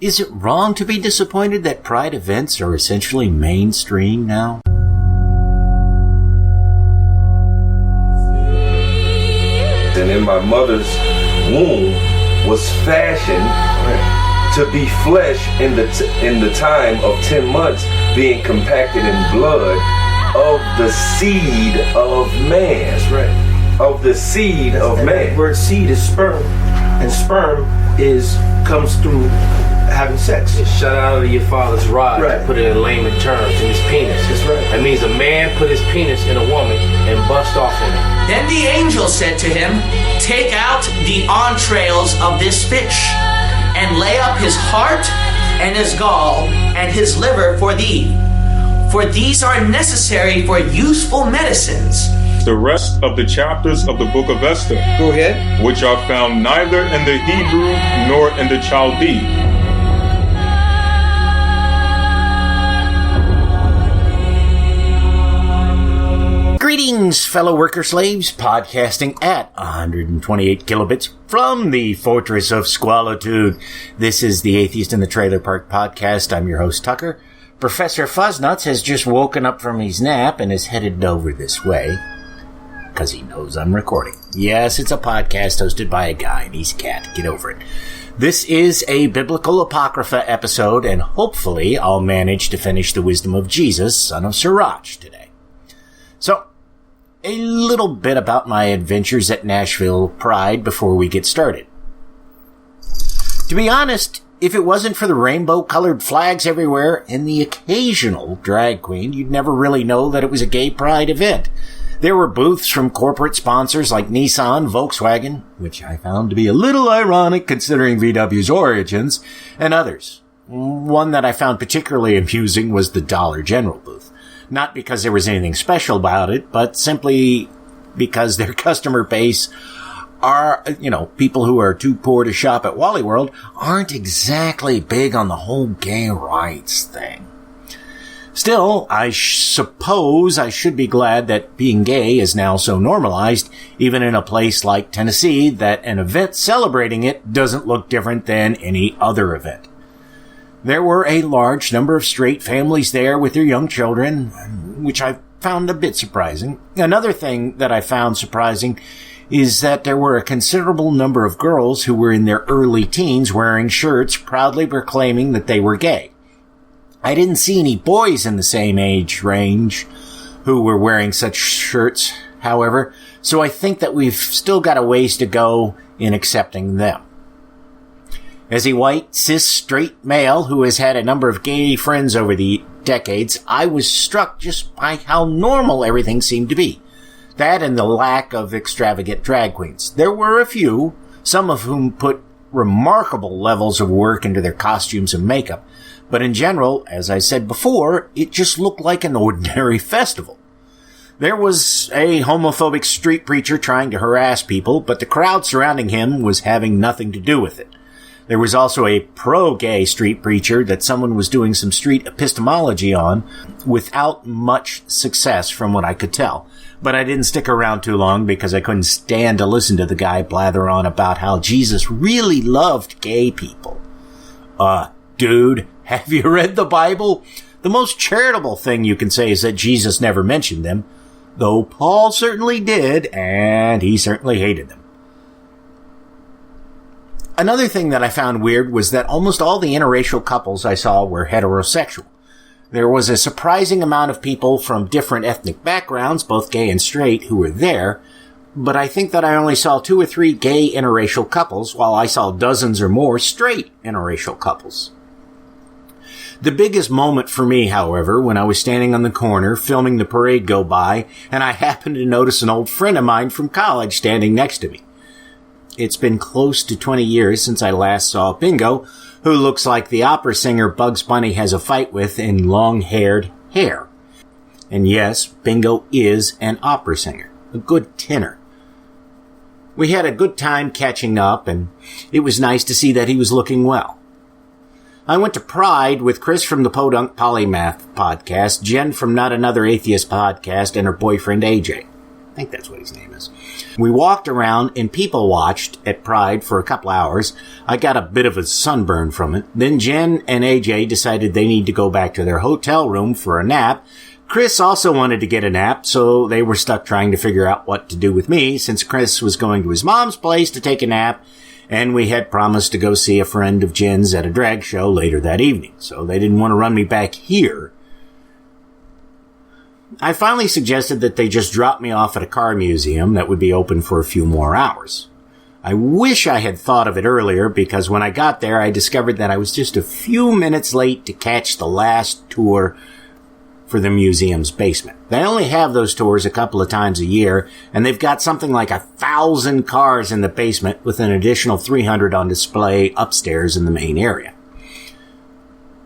Is it wrong to be disappointed that Pride events are essentially mainstream now? And in my mother's womb was fashioned to be flesh in the time of 10 months, being compacted in blood of the seed of man. That's right. Of the seed of man. The word seed is sperm, and sperm comes through having sex. It's shut out of your father's rod. Right. Put it in layman terms, in his penis. That's right. That means a man put his penis in a woman and bust off in it. Then the angel said to him, "Take out the entrails of this fish, and lay up his heart and his gall and his liver for thee. For these are necessary for useful medicines." The rest of the chapters of the book of Esther, Go ahead. which are found neither in the Hebrew nor in the Chaldee. Greetings, fellow worker slaves, podcasting at 128 kilobits from the Fortress of Squalitude. This is the Atheist in the Trailer Park podcast. I'm your host, Tucker. Professor Fuzznuts has just woken up from his nap and is headed over this way, because he knows I'm recording. Yes, it's a podcast hosted by a guy and he's a cat. Get over it. This is a Biblical Apocrypha episode, and hopefully I'll manage to finish the wisdom of Jesus, son of Sirach, today. So, a little bit about my adventures at Nashville Pride before we get started. To be honest, if it wasn't for the rainbow-colored flags everywhere and the occasional drag queen, you'd never really know that it was a gay pride event. There were booths from corporate sponsors like Nissan, Volkswagen, which I found to be a little ironic considering VW's origins, and others. One that I found particularly amusing was the Dollar General booth. Not because there was anything special about it, but simply because their customer base are, people who are too poor to shop at Wally World aren't exactly big on the whole gay rights thing. Still, I suppose I should be glad that being gay is now so normalized, even in a place like Tennessee, that an event celebrating it doesn't look different than any other event. There were a large number of straight families there with their young children, which I found a bit surprising. Another thing that I found surprising is that there were a considerable number of girls who were in their early teens wearing shirts proudly proclaiming that they were gay. I didn't see any boys in the same age range who were wearing such shirts, however, so I think that we've still got a ways to go in accepting them. As a white, cis, straight male who has had a number of gay friends over the decades, I was struck just by how normal everything seemed to be. That and the lack of extravagant drag queens. There were a few, some of whom put remarkable levels of work into their costumes and makeup. But in general, as I said before, it just looked like an ordinary festival. There was a homophobic street preacher trying to harass people, but the crowd surrounding him was having nothing to do with it. There was also a pro-gay street preacher that someone was doing some street epistemology on without much success from what I could tell. But I didn't stick around too long because I couldn't stand to listen to the guy blather on about how Jesus really loved gay people. Dude, have you read the Bible? The most charitable thing you can say is that Jesus never mentioned them, though Paul certainly did, and he certainly hated them. Another thing that I found weird was that almost all the interracial couples I saw were heterosexual. There was a surprising amount of people from different ethnic backgrounds, both gay and straight, who were there, but I think that I only saw 2 or 3 gay interracial couples, while I saw dozens or more straight interracial couples. The biggest moment for me, however, when I was standing on the corner filming the parade go by, and I happened to notice an old friend of mine from college standing next to me. It's been close to 20 years since I last saw Bingo, who looks like the opera singer Bugs Bunny has a fight with in long-haired hair. And yes, Bingo is an opera singer, a good tenor. We had a good time catching up, and it was nice to see that he was looking well. I went to Pride with Chris from the Podunk Polymath podcast, Jen from Not Another Atheist podcast, and her boyfriend AJ. I think that's what his name is. We walked around and people watched at Pride for a couple hours. I got a bit of a sunburn from it. Then Jen and AJ decided they need to go back to their hotel room for a nap. Chris also wanted to get a nap, so they were stuck trying to figure out what to do with me since Chris was going to his mom's place to take a nap, and we had promised to go see a friend of Jen's at a drag show later that evening, so they didn't want to run me back here. I finally suggested that they just drop me off at a car museum that would be open for a few more hours. I wish I had thought of it earlier, because when I got there, I discovered that I was just a few minutes late to catch the last tour for the museum's basement. They only have those tours a couple of times a year, and they've got something like 1,000 cars in the basement with an additional 300 on display upstairs in the main area.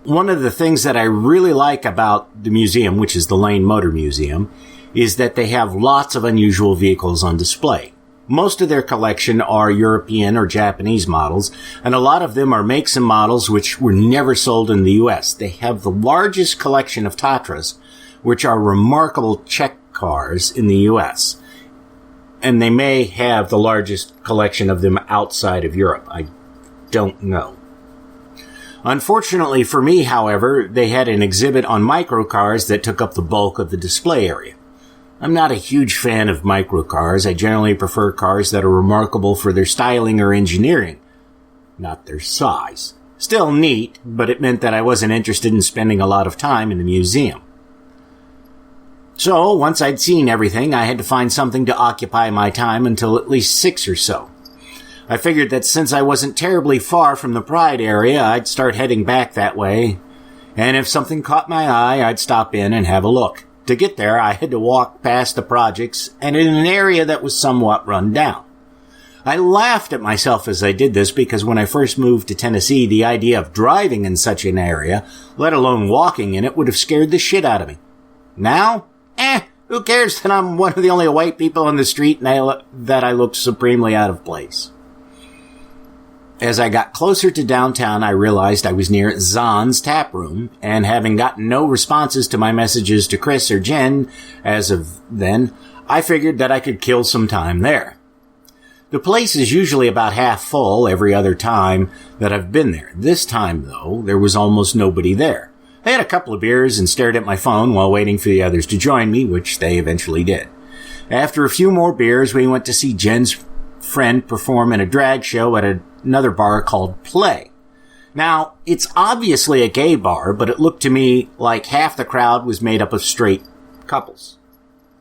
One of the things that I really like about the museum, which is the Lane Motor Museum, is that they have lots of unusual vehicles on display. Most of their collection are European or Japanese models, and a lot of them are makes and models which were never sold in the U.S. They have the largest collection of Tatras, which are remarkable Czech cars in the U.S., and they may have the largest collection of them outside of Europe. I don't know. Unfortunately for me, however, they had an exhibit on microcars that took up the bulk of the display area. I'm not a huge fan of microcars. I generally prefer cars that are remarkable for their styling or engineering, not their size. Still neat, but it meant that I wasn't interested in spending a lot of time in the museum. So, once I'd seen everything, I had to find something to occupy my time until at least 6 or so. I figured that since I wasn't terribly far from the Pride area, I'd start heading back that way, and if something caught my eye, I'd stop in and have a look. To get there, I had to walk past the projects and in an area that was somewhat run down. I laughed at myself as I did this because when I first moved to Tennessee, the idea of driving in such an area, let alone walking in it, would have scared the shit out of me. Now, who cares that I'm one of the only white people on the street and that I look supremely out of place? As I got closer to downtown, I realized I was near Zahn's tap room, and having gotten no responses to my messages to Chris or Jen as of then, I figured that I could kill some time there. The place is usually about half full every other time that I've been there. This time, though, there was almost nobody there. I had a couple of beers and stared at my phone while waiting for the others to join me, which they eventually did. After a few more beers, we went to see Jen's friend perform in a drag show at another bar called Play. Now, it's obviously a gay bar, but it looked to me like half the crowd was made up of straight couples.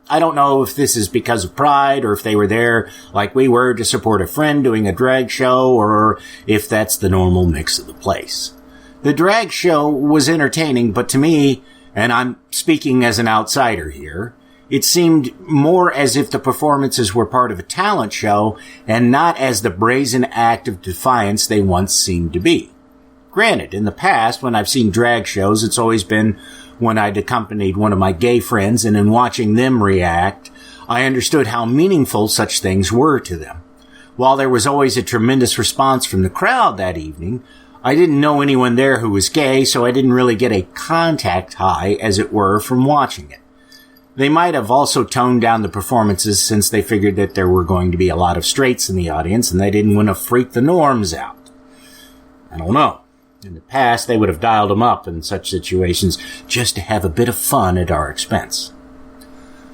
I don't know if this is because of Pride or if they were there like we were to support a friend doing a drag show or if that's the normal mix of the place. The drag show was entertaining, but to me, and I'm speaking as an outsider here, it seemed more as if the performances were part of a talent show and not as the brazen act of defiance they once seemed to be. Granted, in the past, when I've seen drag shows, it's always been when I'd accompanied one of my gay friends, and in watching them react, I understood how meaningful such things were to them. While there was always a tremendous response from the crowd that evening, I didn't know anyone there who was gay, so I didn't really get a contact high, as it were, from watching it. They might have also toned down the performances since they figured that there were going to be a lot of straights in the audience and they didn't want to freak the norms out. I don't know. In the past, they would have dialed them up in such situations just to have a bit of fun at our expense.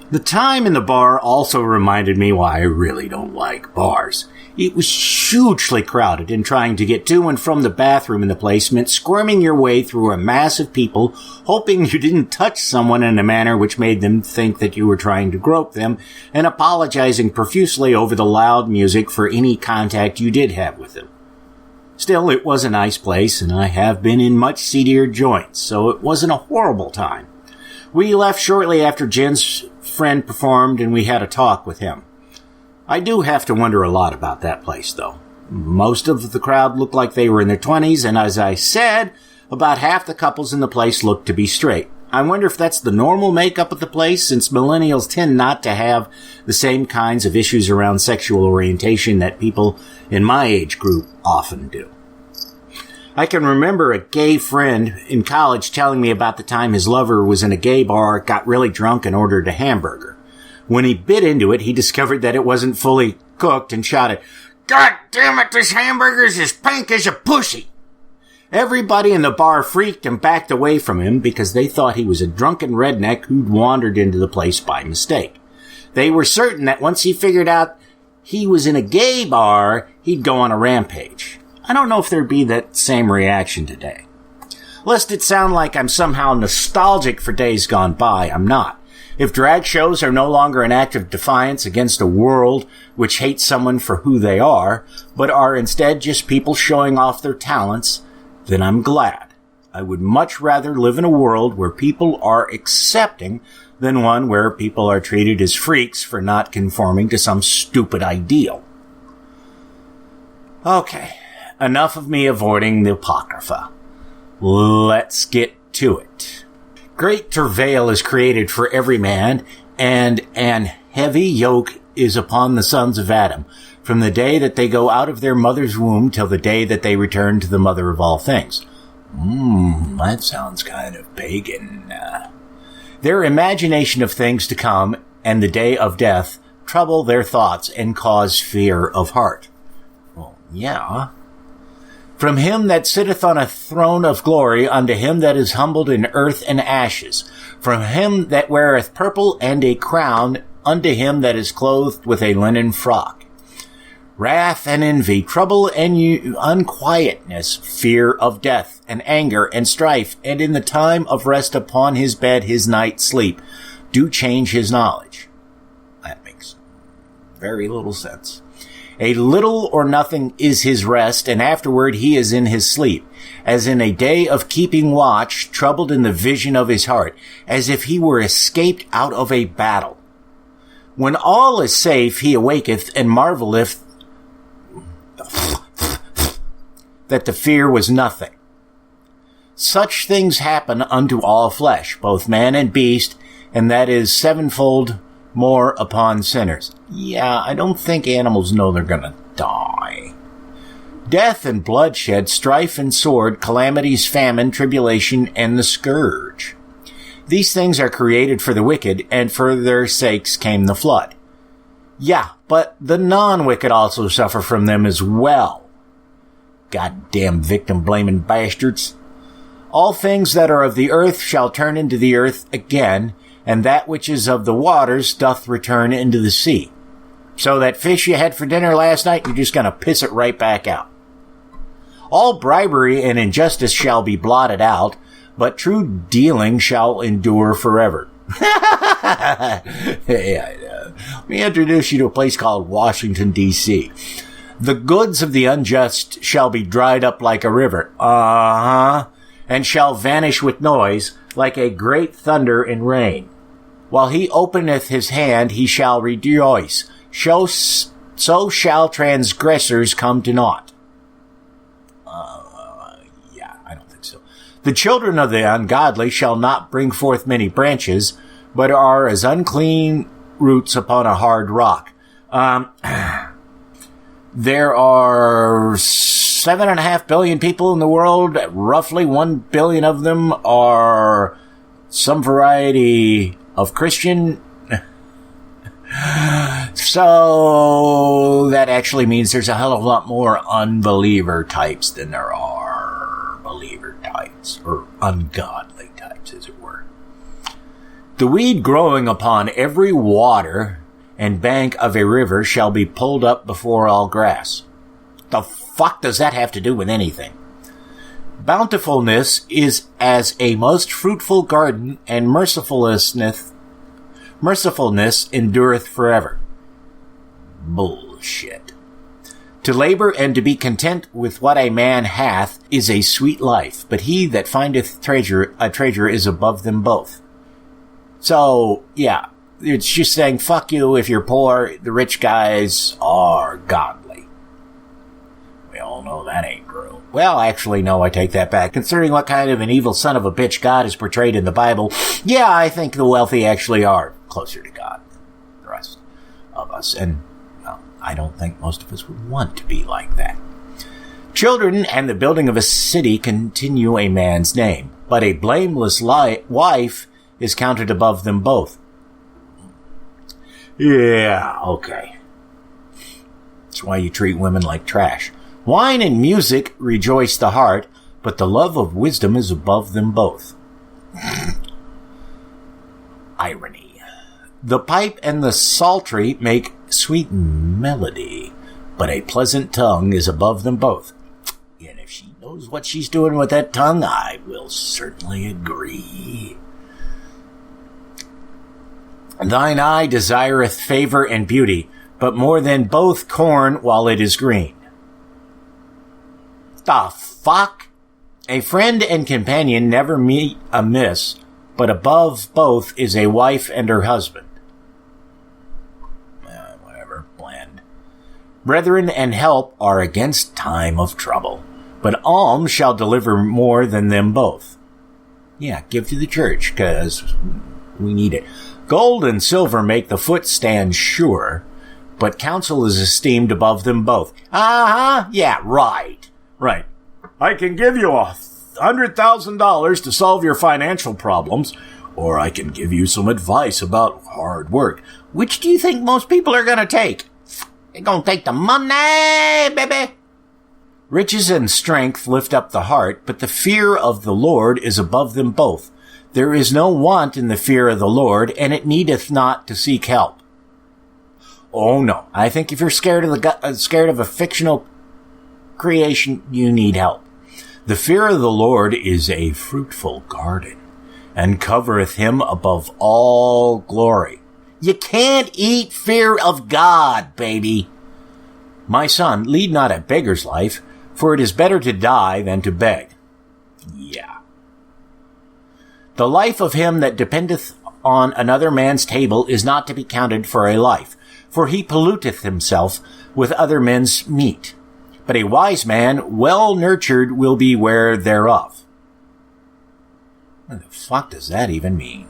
The time in the bar also reminded me why I really don't like bars. It was hugely crowded, and trying to get to and from the bathroom in the place meant squirming your way through a mass of people, hoping you didn't touch someone in a manner which made them think that you were trying to grope them, and apologizing profusely over the loud music for any contact you did have with them. Still, it was a nice place, and I have been in much seedier joints, so it wasn't a horrible time. We left shortly after Jen's friend performed, and we had a talk with him. I do have to wonder a lot about that place, though. Most of the crowd looked like they were in their 20s, and as I said, about half the couples in the place looked to be straight. I wonder if that's the normal makeup of the place, since millennials tend not to have the same kinds of issues around sexual orientation that people in my age group often do. I can remember a gay friend in college telling me about the time his lover was in a gay bar, got really drunk, and ordered a hamburger. When he bit into it, he discovered that it wasn't fully cooked and shouted, "God damn it, this hamburger's as pink as a pussy!" Everybody in the bar freaked and backed away from him because they thought he was a drunken redneck who'd wandered into the place by mistake. They were certain that once he figured out he was in a gay bar, he'd go on a rampage. I don't know if there'd be that same reaction today. Lest it sound like I'm somehow nostalgic for days gone by, I'm not. If drag shows are no longer an act of defiance against a world which hates someone for who they are, but are instead just people showing off their talents, then I'm glad. I would much rather live in a world where people are accepting than one where people are treated as freaks for not conforming to some stupid ideal. Okay, enough of me avoiding the Apocrypha. Let's get to it. Great travail is created for every man, and an heavy yoke is upon the sons of Adam, from the day that they go out of their mother's womb till the day that they return to the mother of all things. That sounds kind of pagan. Their imagination of things to come and the day of death trouble their thoughts and cause fear of heart. Well, yeah. From him that sitteth on a throne of glory unto him that is humbled in earth and ashes. From him that weareth purple and a crown unto him that is clothed with a linen frock. Wrath and envy, trouble and unquietness, fear of death and anger and strife, and in the time of rest upon his bed his night sleep, do change his knowledge. That makes very little sense. A little or nothing is his rest, and afterward he is in his sleep, as in a day of keeping watch, troubled in the vision of his heart, as if he were escaped out of a battle. When all is safe, he awaketh and marveleth that the fear was nothing. Such things happen unto all flesh, both man and beast, and that is sevenfold more upon sinners. Yeah, I don't think animals know they're gonna die. Death and bloodshed, strife and sword, calamities, famine, tribulation, and the scourge. These things are created for the wicked, and for their sakes came the flood. Yeah, but the non-wicked also suffer from them as well. Goddamn victim-blaming bastards. All things that are of the earth shall turn into the earth again, and that which is of the waters doth return into the sea. So that fish you had for dinner last night, you're just going to piss it right back out. All bribery and injustice shall be blotted out, but true dealing shall endure forever. Let me introduce you to a place called Washington, D.C. The goods of the unjust shall be dried up like a river. And shall vanish with noise, like a great thunder and rain. While he openeth his hand, he shall rejoice. So shall transgressors come to naught. Yeah, I don't think so. The children of the ungodly shall not bring forth many branches, but are as unclean roots upon a hard rock. There are 7.5 billion people in the world. Roughly 1 billion of them are some variety of Christian. So that actually means there's a hell of a lot more unbeliever types than there are believer types, or ungodly types, as it were. The weed growing upon every water and bank of a river shall be pulled up before all grass. The fuck does that have to do with anything? Bountifulness is as a most fruitful garden, and mercifulness endureth forever. Bullshit. To labor and to be content with what a man hath is a sweet life, but he that findeth a treasure is above them both. So, yeah, it's just saying, fuck you if you're poor, the rich guys are godly. We all know that ain't true. Well, actually, no, I take that back. Considering what kind of an evil son of a bitch God is portrayed in the Bible, yeah, I think the wealthy actually are closer to God than the rest of us. And, well, I don't think most of us would want to be like that. Children and the building of a city continue a man's name, but a blameless wife is counted above them both. Yeah, okay. That's why you treat women like trash. Wine and music rejoice the heart, but the love of wisdom is above them both. Irony. The pipe and the psaltery make sweet melody, but a pleasant tongue is above them both. And if she knows what she's doing with that tongue, I will certainly agree. Thine eye desireth favor and beauty, but more than both corn while it is green. The fuck? A friend and companion never meet amiss, but above both is a wife and her husband. Whatever, bland. Brethren and help are against time of trouble, but alms shall deliver more than them both. Yeah, give to the church, 'cause we need it. Gold and silver make the foot stand sure, but counsel is esteemed above them both. Yeah, right. I can give you $100,000 to solve your financial problems, or I can give you some advice about hard work. Which do you think most people are going to take? They're going to take the money, baby. Riches and strength lift up the heart, but the fear of the Lord is above them both. There is no want in the fear of the Lord, and it needeth not to seek help. Oh no! I think if you're scared of a fictional creation, you need help. The fear of the Lord is a fruitful garden, and covereth him above all glory. You can't eat fear of God, baby. My son, lead not a beggar's life, for it is better to die than to beg. Yeah. The life of him that dependeth on another man's table is not to be counted for a life, for he polluteth himself with other men's meat. But a wise man, well nurtured, will beware thereof. What the fuck does that even mean?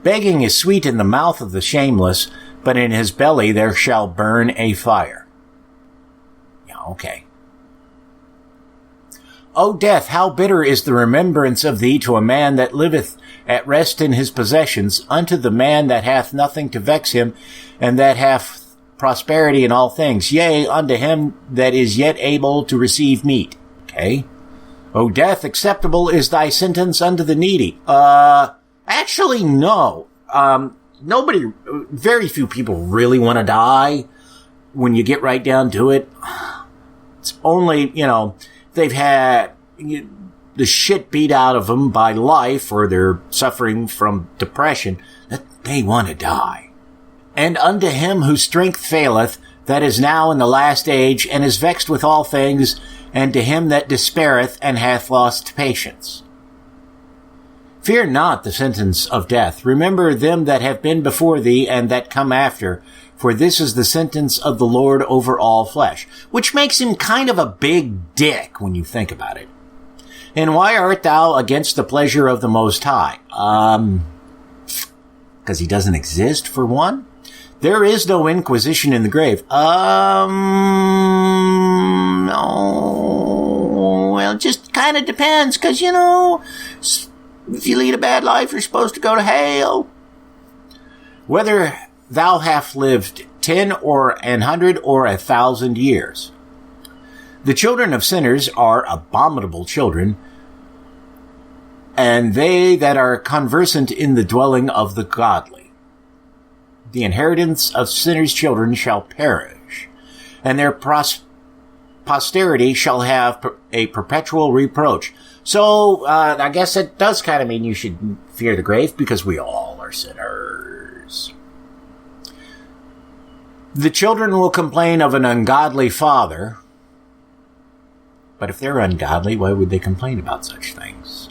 Begging is sweet in the mouth of the shameless, but in his belly there shall burn a fire. Yeah, okay. O death, how bitter is the remembrance of thee to a man that liveth at rest in his possessions, unto the man that hath nothing to vex him, and that hath prosperity in all things, yea, unto him that is yet able to receive meat. Okay. O death, acceptable is thy sentence unto the needy. Actually, no. Very few people really want to die when you get right down to it. It's only, they've had the shit beat out of them by life, or they're suffering from depression, that they want to die. And unto him whose strength faileth, that is now in the last age, and is vexed with all things, and to him that despaireth, and hath lost patience. Fear not the sentence of death. Remember them that have been before thee, and that come after, for this is the sentence of the Lord over all flesh. Which makes him kind of a big dick when you think about it. And why art thou against the pleasure of the Most High? Because he doesn't exist, for one? There is no inquisition in the grave. No. Well, it just kind of depends, because, if you lead a bad life, you're supposed to go to hell. Whether thou hast lived 10 or 100 or 1,000 years. The children of sinners are abominable children, and they that are conversant in the dwelling of the godly. The inheritance of sinners' children shall perish, and their posterity shall have a perpetual reproach. So, I guess it does kind of mean you should fear the grave, because we all are sinners. The children will complain of an ungodly father. But if they're ungodly, why would they complain about such things?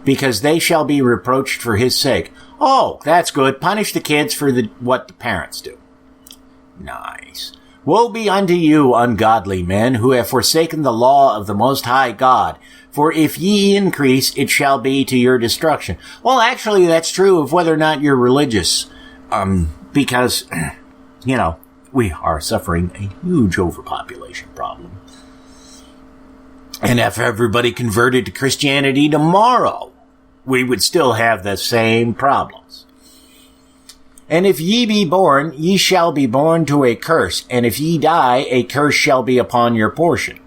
Because they shall be reproached for his sake. Oh, that's good. Punish the kids for what the parents do. Nice. Woe be unto you, ungodly men, who have forsaken the law of the Most High God. For if ye increase, it shall be to your destruction. Well, actually, that's true of whether or not you're religious. Because, we are suffering a huge overpopulation problem. And if everybody converted to Christianity tomorrow, we would still have the same problems. And if ye be born, ye shall be born to a curse. And if ye die, a curse shall be upon your portion.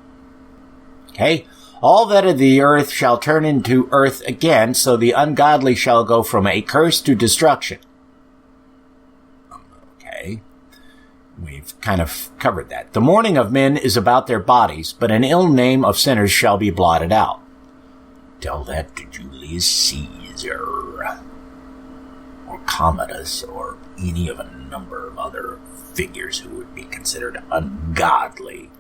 Okay? All that of the earth shall turn into earth again, so the ungodly shall go from a curse to destruction. Okay? We've kind of covered that. The mourning of men is about their bodies, but an ill name of sinners shall be blotted out. Tell that to Julius Caesar, or Commodus, or any of a number of other figures who would be considered ungodly.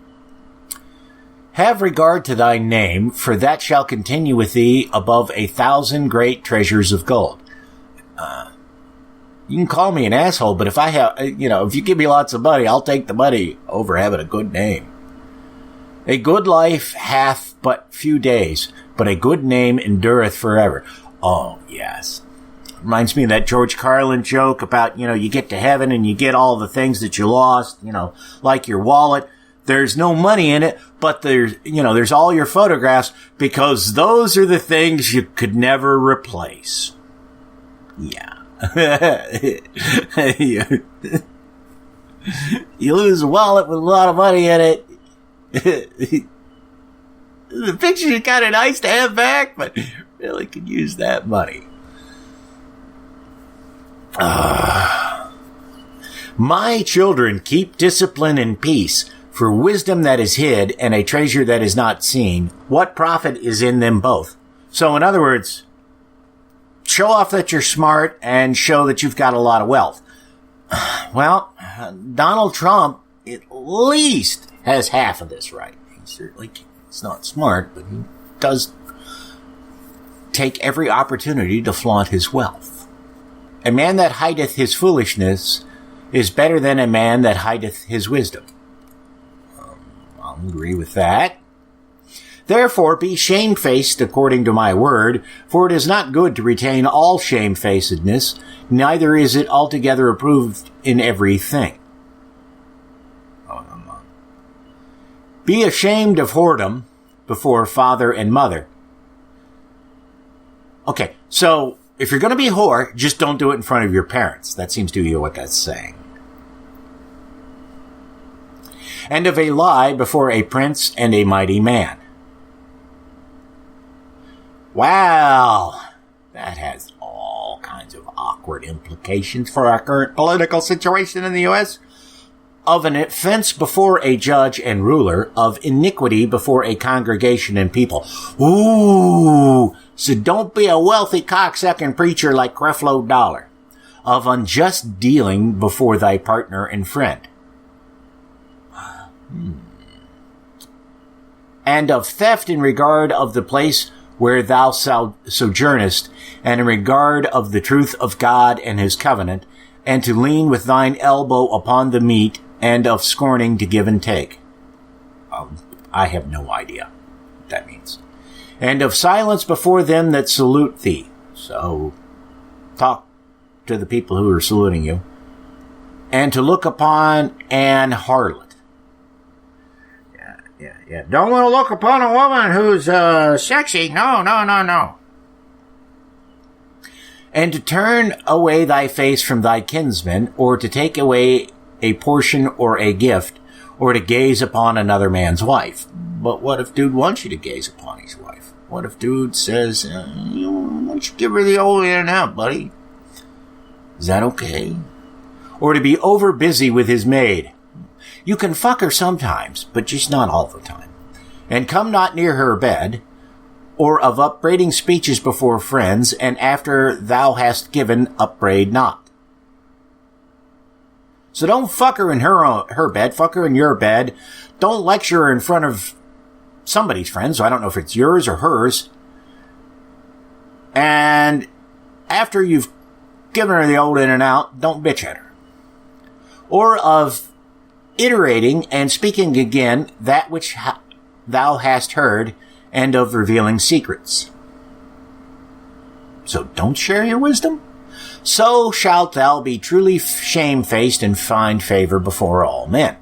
Have regard to thy name, for that shall continue with thee above 1,000 great treasures of gold. You can call me an asshole, but if I have, if you give me lots of money, I'll take the money over having a good name. A good life hath but few days, but a good name endureth forever. Oh, yes. Reminds me of that George Carlin joke about, you get to heaven and you get all the things that you lost, like your wallet. There's no money in it, but there's all your photographs because those are the things you could never replace. Yeah. You lose a wallet with a lot of money in it. The pictures are kind of nice to have back, but really could use that money. My children, keep discipline and peace, for wisdom that is hid and a treasure that is not seen. What profit is in them both? So in other words, show off that you're smart and show that you've got a lot of wealth. Well, Donald Trump at least has half of this right. He's not smart, but he does take every opportunity to flaunt his wealth. A man that hideth his foolishness is better than a man that hideth his wisdom. I'll agree with that. Therefore be shamefaced according to my word, for it is not good to retain all shamefacedness, neither is it altogether approved in everything. Be ashamed of whoredom before father and mother. Okay, so if you're going to be a whore, just don't do it in front of your parents. That seems to be what that's saying. And of a lie before a prince and a mighty man. Wow, that has all kinds of awkward implications for our current political situation in the U.S. Of an offense before a judge and ruler, of iniquity before a congregation and people. Ooh, so don't be a wealthy cocksucking preacher like Creflo Dollar. Of unjust dealing before thy partner and friend. And of theft in regard of the place where thou sojournest, and in regard of the truth of God and his covenant, and to lean with thine elbow upon the meat, and of scorning to give and take. I have no idea what that means. And of silence before them that salute thee. So, talk to the people who are saluting you. And to look upon an harlot. Yeah. Don't want to look upon a woman who's sexy. No. And to turn away thy face from thy kinsman, or to take away a portion or a gift, or to gaze upon another man's wife. But what if dude wants you to gaze upon his wife? What if dude says, why don't you give her the old in and out, buddy? Is that okay? Or to be over busy with his maid. You can fuck her sometimes, but just not all the time. And come not near her bed, or of upbraiding speeches before friends, and after thou hast given, upbraid not. So don't fuck her in her bed, fuck her in your bed. Don't lecture her in front of somebody's friends, so I don't know if it's yours or hers. And after you've given her the old in and out, don't bitch at her. Or of iterating and speaking again that which thou hast heard, and of revealing secrets. So don't share your wisdom? So shalt thou be truly shamefaced and find favor before all men.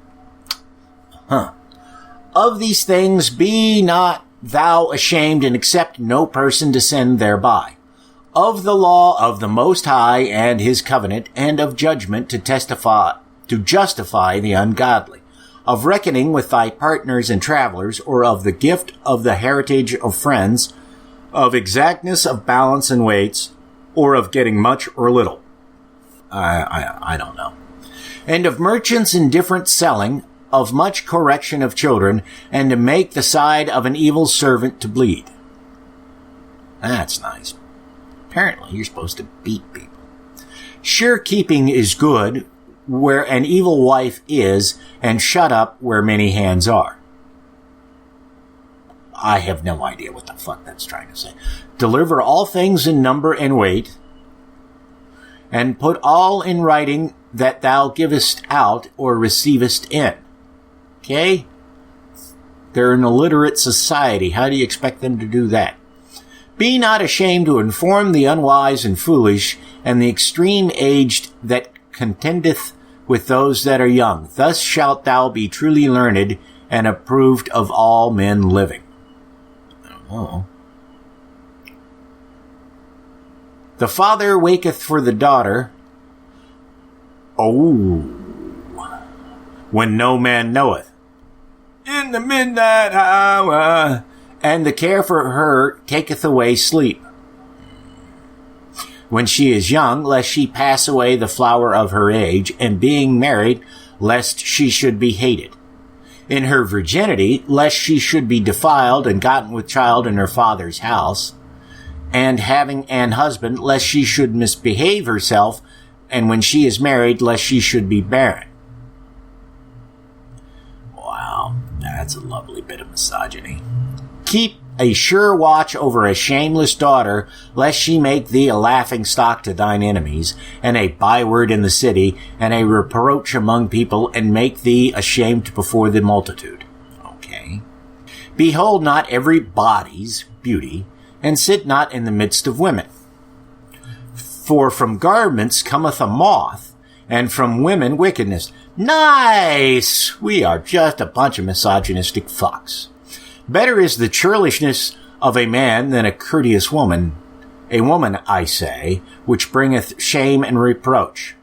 Of these things be not thou ashamed, and accept no person to sin thereby. of the law of the Most High and his covenant, and of judgment to justify the ungodly, of reckoning with thy partners and travelers, or of the gift of the heritage of friends, of exactness of balance and weights, or of getting much or little. I don't know. And of merchants indifferent selling, of much correction of children, and to make the side of an evil servant to bleed. That's nice. Apparently, you're supposed to beat people. Sure keeping is good where an evil wife is, and shut up where many hands are. I have no idea what the fuck that's trying to say. Deliver all things in number and weight, and put all in writing that thou givest out or receivest in. Okay? They're an illiterate society. How do you expect them to do that? Be not ashamed to inform the unwise and foolish, and the extreme aged that contendeth with those that are young. Thus shalt thou be truly learned, and approved of all men living. Oh. The father waketh for the daughter. Oh. When no man knoweth. In the midnight hour. And the care for her taketh away sleep. When she is young, lest she pass away the flower of her age, and being married, lest she should be hated. In her virginity, lest she should be defiled and gotten with child in her father's house. And having an husband, lest she should misbehave herself, and when she is married, lest she should be barren. Wow, that's a lovely bit of misogyny. Keep a sure watch over a shameless daughter, lest she make thee a laughing stock to thine enemies, and a byword in the city, and a reproach among people, and make thee ashamed before the multitude. Okay. Behold not every body's beauty, and sit not in the midst of women. For from garments cometh a moth, and from women wickedness. Nice! We are just a bunch of misogynistic fucks. Better is the churlishness of a man than a courteous woman. A woman, I say, which bringeth shame and reproach.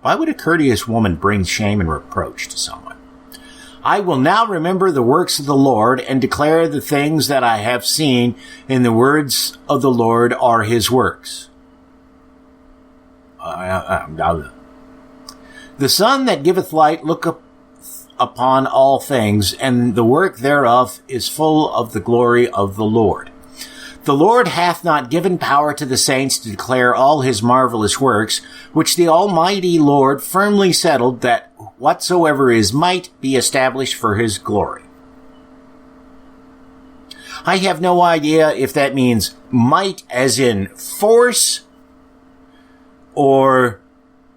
Why would a courteous woman bring shame and reproach to someone? I will now remember the works of the Lord, and declare the things that I have seen, in the words of the Lord are his works. The sun that giveth light looketh upon all things, and the work thereof is full of the glory of the Lord. The Lord hath not given power to the saints to declare all his marvelous works, which the Almighty Lord firmly settled, that whatsoever is might be established for his glory. I have no idea if that means might as in force, or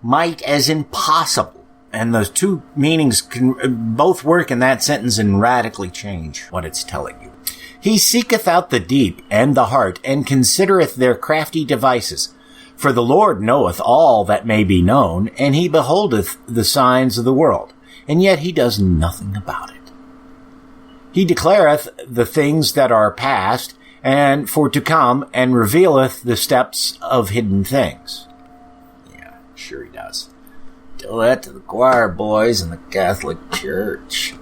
might as in possible. And those two meanings can both work in that sentence and radically change what it's telling you. He seeketh out the deep and the heart, and considereth their crafty devices. For the Lord knoweth all that may be known, and he beholdeth the signs of the world, and yet he does nothing about it. He declareth the things that are past, and for to come, and revealeth the steps of hidden things. Yeah, sure he does. Tell that to the choir boys in the Catholic Church.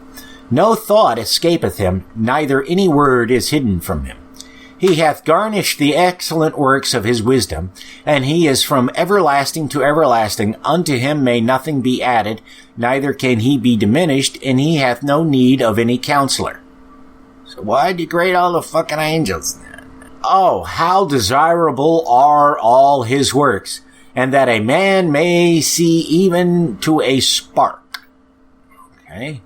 No thought escapeth him, neither any word is hidden from him. He hath garnished the excellent works of his wisdom, and he is from everlasting to everlasting. Unto him may nothing be added, neither can he be diminished, and he hath no need of any counselor. So why degrade all the fucking angels then? Oh, how desirable are all his works, and that a man may see even to a spark. Okay.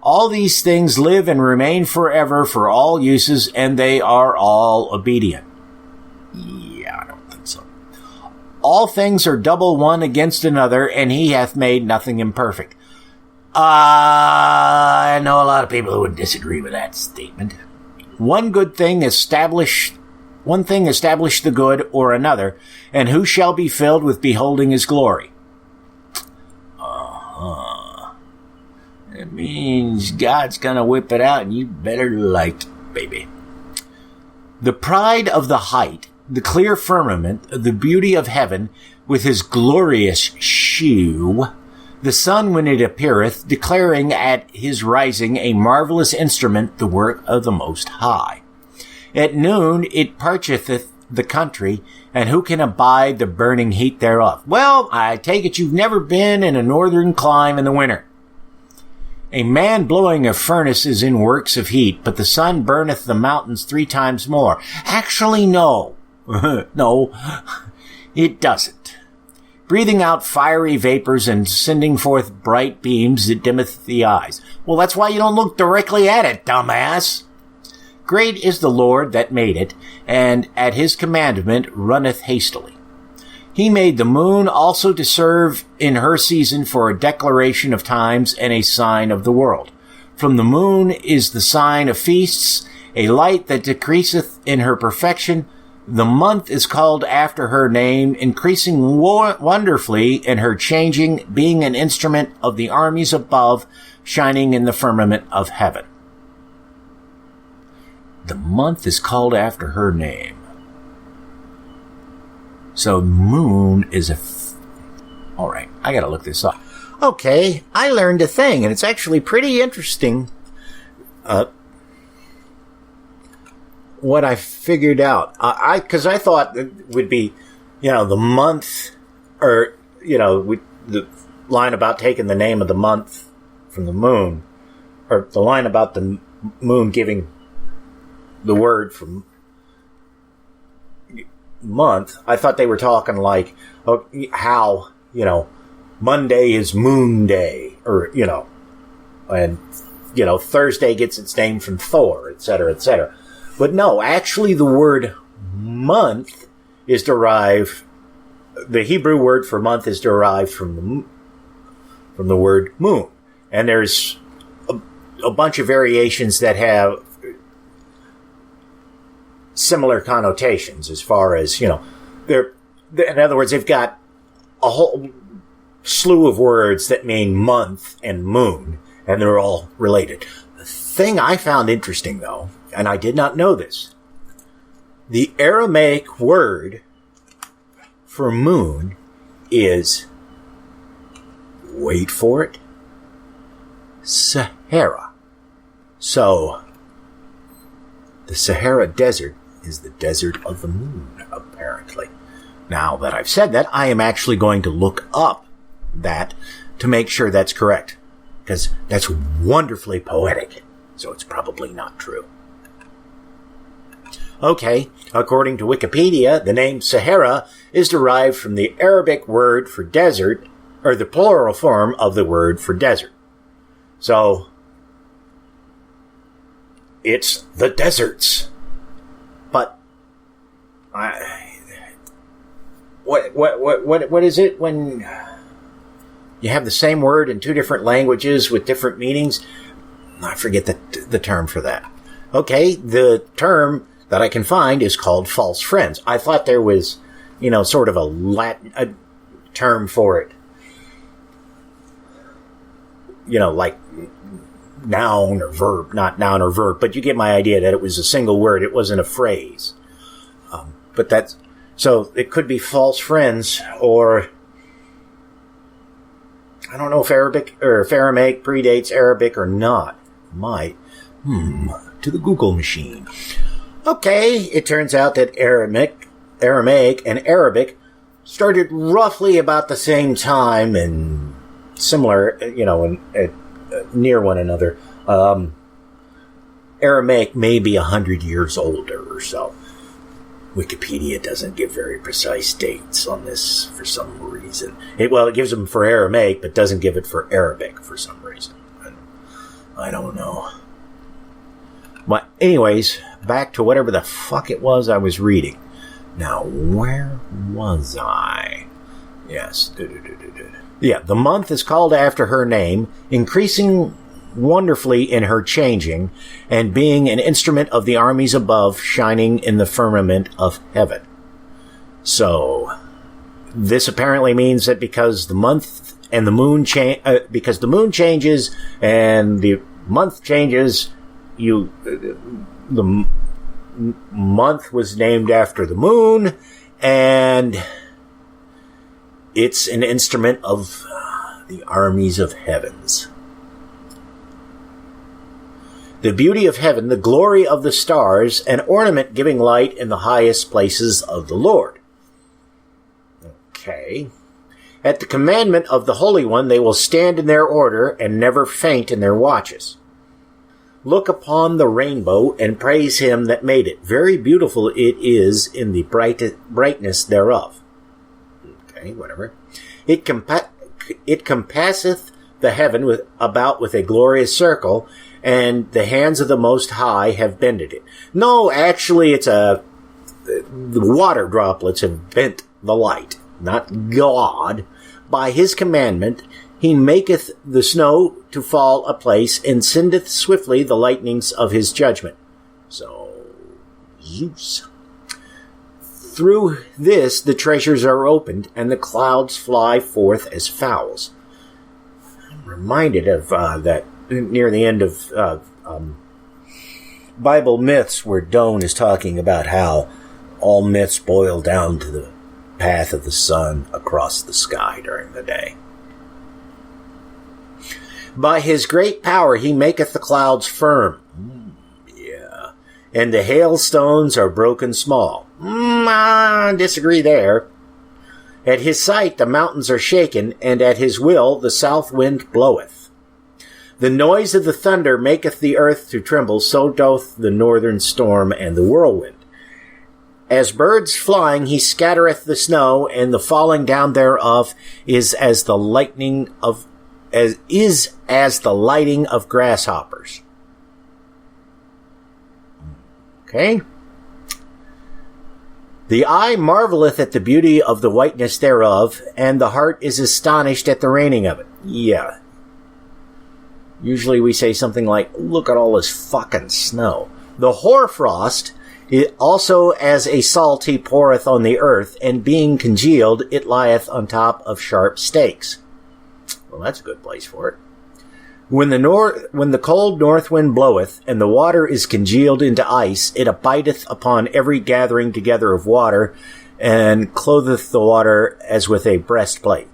All these things live and remain forever for all uses, and they are all obedient. Yeah, I don't think so. All things are double one against another, and he hath made nothing imperfect. I know a lot of people who would disagree with that statement. One thing established the good, or another, and who shall be filled with beholding his glory? It means God's gonna whip it out, and you better like it, baby. The pride of the height the clear firmament, the beauty of heaven, with his glorious shew, the sun when it appeareth, declaring at his rising a marvelous instrument, the work of the Most High. At noon it parcheth the country, and who can abide the burning heat thereof? Well, I take it you've never been in a northern clime in the winter. A man blowing a furnace is in works of heat, but the sun burneth the mountains 3 times more. Actually, no. No, it doesn't. Breathing out fiery vapors and sending forth bright beams that dimmeth the eyes. Well, that's why you don't look directly at it, dumbass. Great is the Lord that made it, and at his commandment runneth hastily. He made the moon also to serve in her season for a declaration of times and a sign of the world. From the moon is the sign of feasts, a light that decreaseth in her perfection. The month is called after her name, increasing wonderfully in her changing, being an instrument of the armies above, shining in the firmament of heaven. The month is called after her name. So moon is all right, I gotta look this up. Okay, I learned a thing, and it's actually pretty interesting. What I figured out, because I thought it would be, the month, or the line about taking the name of the month from the moon, or the line about the moon giving the word from month. I thought they were talking like how Monday is Moon Day, or and Thursday gets its name from Thor, etc., etc. But no, actually the word month is derived, the Hebrew word for month is derived from the word moon. And there's a bunch of variations that have similar connotations as far as, they're, in other words, they've got a whole slew of words that mean month and moon, and they're all related. The thing I found interesting, though, and I did not know this, the Aramaic word for moon is, wait for it, Sahara. So, the Sahara Desert is the desert of the moon, apparently. Now that I've said that, I am actually going to look up that to make sure that's correct, because that's wonderfully poetic, so it's probably not true. Okay, according to Wikipedia, the name Sahara is derived from the Arabic word for desert, or the plural form of the word for desert. So, it's the deserts. But, what is it when you have the same word in 2 different languages with different meanings? I forget the term for that. Okay, the term that I can find is called false friends. I thought there was, sort of a Latin term for it. Like noun or verb, not noun or verb, but you get my idea that it was a single word. It wasn't a phrase. So it could be false friends, or I don't know if Arabic or if Aramaic predates Arabic or not. Might. To the Google machine. Okay, it turns out that Aramaic and Arabic started roughly about the same time and similar, near one another. Aramaic may be 100 years older or so. Wikipedia doesn't give very precise dates on this for some reason. It gives them for Aramaic, but doesn't give it for Arabic for some reason. I don't know. But anyways, back to whatever the fuck it was I was reading. Now, where was I? Yes. Yeah, the month is called after her name, increasing wonderfully in her changing, and being an instrument of the armies above, shining in the firmament of heaven. So, this apparently means that because the month and the moon because the moon changes and the month changes, the month was named after the moon, and it's an instrument of the armies of heavens. The beauty of heaven, the glory of the stars, an ornament giving light in the highest places of the Lord. Okay. At the commandment of the Holy One, they will stand in their order and never faint in their watches. Look upon the rainbow and praise him that made it. Very beautiful it is in the brightness thereof. Okay, whatever. It compasseth the heaven about with a glorious circle, and the hands of the Most High have bended it. No, actually, the water droplets have bent the light, not God. By his commandment, he maketh the snow to fall apace, and sendeth swiftly the lightnings of his judgment. So, Zeus. Through this the treasures are opened, and the clouds fly forth as fowls. I'm reminded of that near the end of Bible myths, where Doan is talking about how all myths boil down to the path of the sun across the sky during the day. By his great power he maketh the clouds firm. Yeah. And the hailstones are broken small. I disagree there. At his sight the mountains are shaken, and at his will the south wind bloweth. The noise of the thunder maketh the earth to tremble, so doth the northern storm and the whirlwind. As birds flying he scattereth the snow, and the falling down thereof is as the lighting of grasshoppers. Okay. The eye marveleth at the beauty of the whiteness thereof, and the heart is astonished at the raining of it. Yeah. Usually we say something like, look at all this fucking snow. The hoarfrost, it also as a salt he poureth on the earth, and being congealed, it lieth on top of sharp stakes. Well, that's a good place for it. When the cold north wind bloweth, and the water is congealed into ice, it abideth upon every gathering together of water, and clotheth the water as with a breastplate.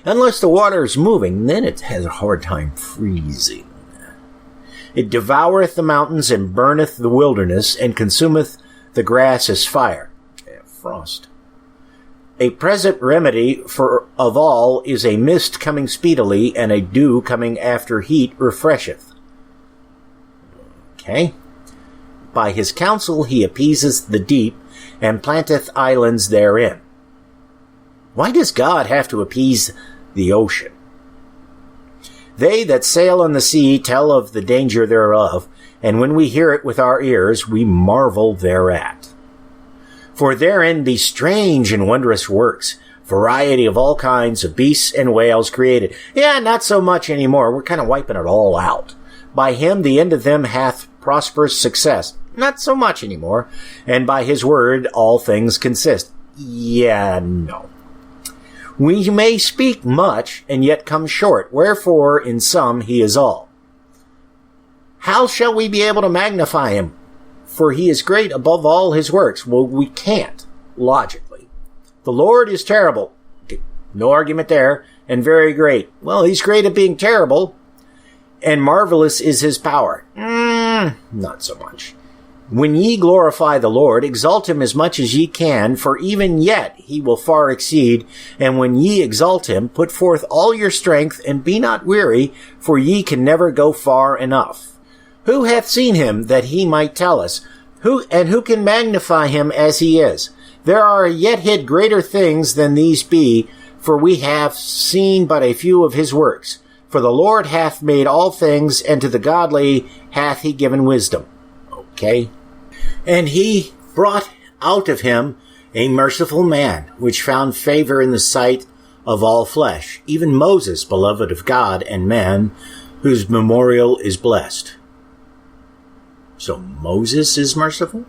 Unless the water is moving, then it has a hard time freezing. It devoureth the mountains, and burneth the wilderness, and consumeth the grass as fire. Yeah, frost. A present remedy of all is a mist coming speedily, and a dew coming after heat refresheth. Okay. By his counsel he appeaseth the deep, and planteth islands therein. Why does God have to appease the ocean? They that sail on the sea tell of the danger thereof, and when we hear it with our ears, we marvel thereat. For therein be strange and wondrous works, variety of all kinds of beasts and whales created. Yeah, not so much anymore. We're kind of wiping it all out. By him the end of them hath prosperous success. Not so much anymore. And by his word all things consist. Yeah, no. We may speak much and yet come short, wherefore in sum he is all. How shall we be able to magnify him? For he is great above all his works. Well, we can't, logically. The Lord is terrible. No argument there. And very great. Well, he's great at being terrible. And marvelous is his power. Not so much. When ye glorify the Lord, exalt him as much as ye can, for even yet he will far exceed. And when ye exalt him, put forth all your strength, and be not weary, for ye can never go far enough. Who hath seen him that he might tell us? Who can magnify him as he is? There are yet hid greater things than these be, for we have seen but a few of his works. For the Lord hath made all things, and to the godly hath he given wisdom. Okay. And he brought out of him a merciful man, which found favor in the sight of all flesh, even Moses, beloved of God and man, whose memorial is blessed. So Moses is merciful?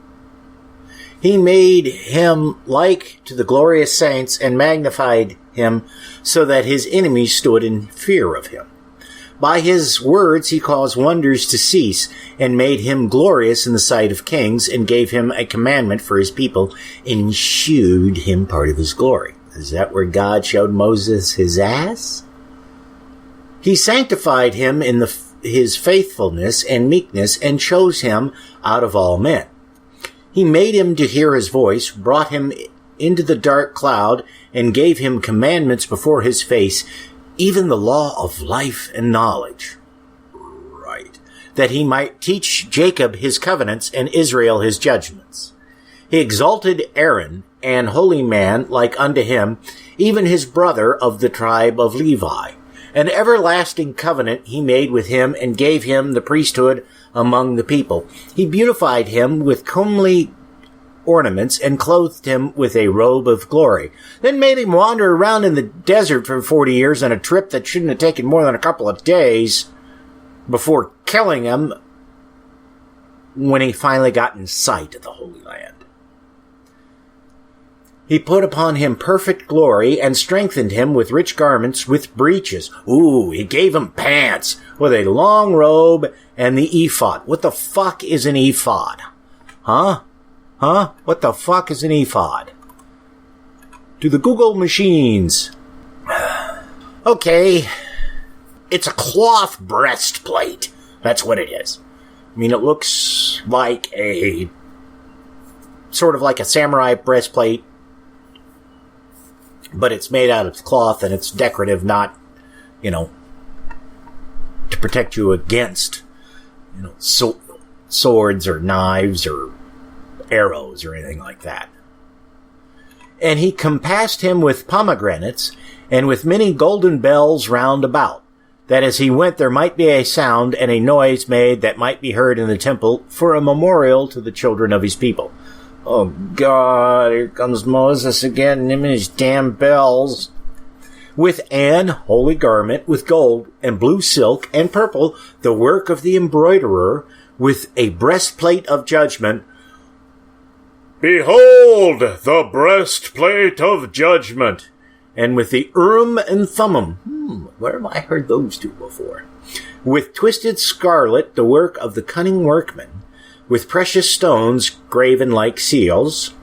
He made him like to the glorious saints and magnified him so that his enemies stood in fear of him. By his words he caused wonders to cease, and made him glorious in the sight of kings, and gave him a commandment for his people, and shewed him part of his glory. Is that where God showed Moses his ass? He sanctified him in his faithfulness and meekness, and chose him out of all men. He made him to hear his voice, brought him into the dark cloud, and gave him commandments before his face, even the law of life and knowledge. Right. That he might teach Jacob his covenants and Israel his judgments. He exalted Aaron, an holy man like unto him, even his brother of the tribe of Levi. An everlasting covenant he made with him, and gave him the priesthood among the people. He beautified him with comely ornaments, and clothed him with a robe of glory. Then made him wander around in the desert for 40 years on a trip that shouldn't have taken more than a couple of days, before killing him when he finally got in sight of the Holy Land. He put upon him perfect glory, and strengthened him with rich garments, with breeches. Ooh, he gave him pants, with a long robe, and the ephod. What the fuck is an ephod? Huh? What the fuck is an ephod? To the Google machines. Okay. It's a cloth breastplate. That's what it is. I mean, it looks like sort of like a samurai breastplate, but it's made out of cloth, and it's decorative, not, to protect you against, swords or knives or arrows or anything like that. And he compassed him with pomegranates, and with many golden bells round about, that as he went there might be a sound and a noise made that might be heard in the temple, for a memorial to the children of his people. Oh God, here comes Moses again, him and his damn bells. With an holy garment, with gold, and blue silk, and purple, the work of the embroiderer, with a breastplate of judgment. Behold, the breastplate of judgment! And with the Urim and Thummim. Where have I heard those two before? With twisted scarlet, the work of the cunning workman, with precious stones graven like seals,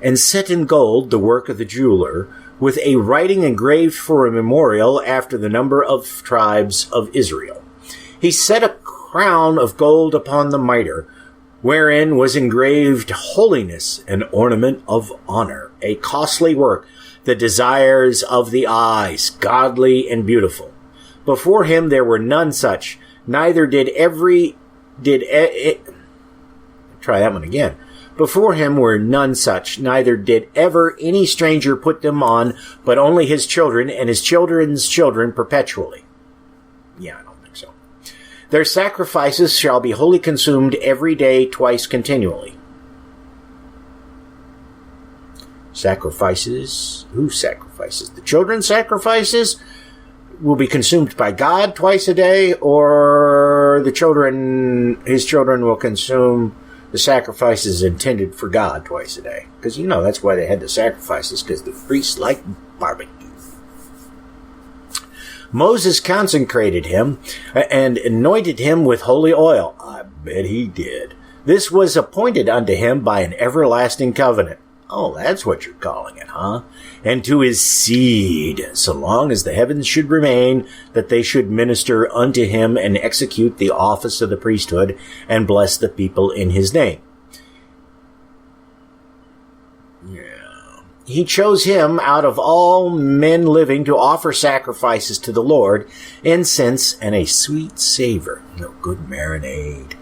and set in gold, the work of the jeweler, with a writing engraved for a memorial after the number of tribes of Israel. He set a crown of gold upon the mitre, wherein was engraved holiness, an ornament of honor, a costly work, the desires of the eyes, godly and beautiful. Before him there were none such, neither try that one again. Before him were none such, neither did ever any stranger put them on, but only his children and his children's children perpetually. Yeah, I don't think so. Their sacrifices shall be wholly consumed every day, twice continually. Sacrifices? Who sacrifices? The children's sacrifices will be consumed by God twice a day, or his children will consume the sacrifices intended for God twice a day. Because, that's why they had the sacrifices, because the priests liked barbecue. Moses consecrated him and anointed him with holy oil. I bet he did. This was appointed unto him by an everlasting covenant. Oh, that's what you're calling it, huh? And to his seed, so long as the heavens should remain, that they should minister unto him and execute the office of the priesthood and bless the people in his name. Yeah. He chose him out of all men living to offer sacrifices to the Lord, incense and a sweet savor, good marinade,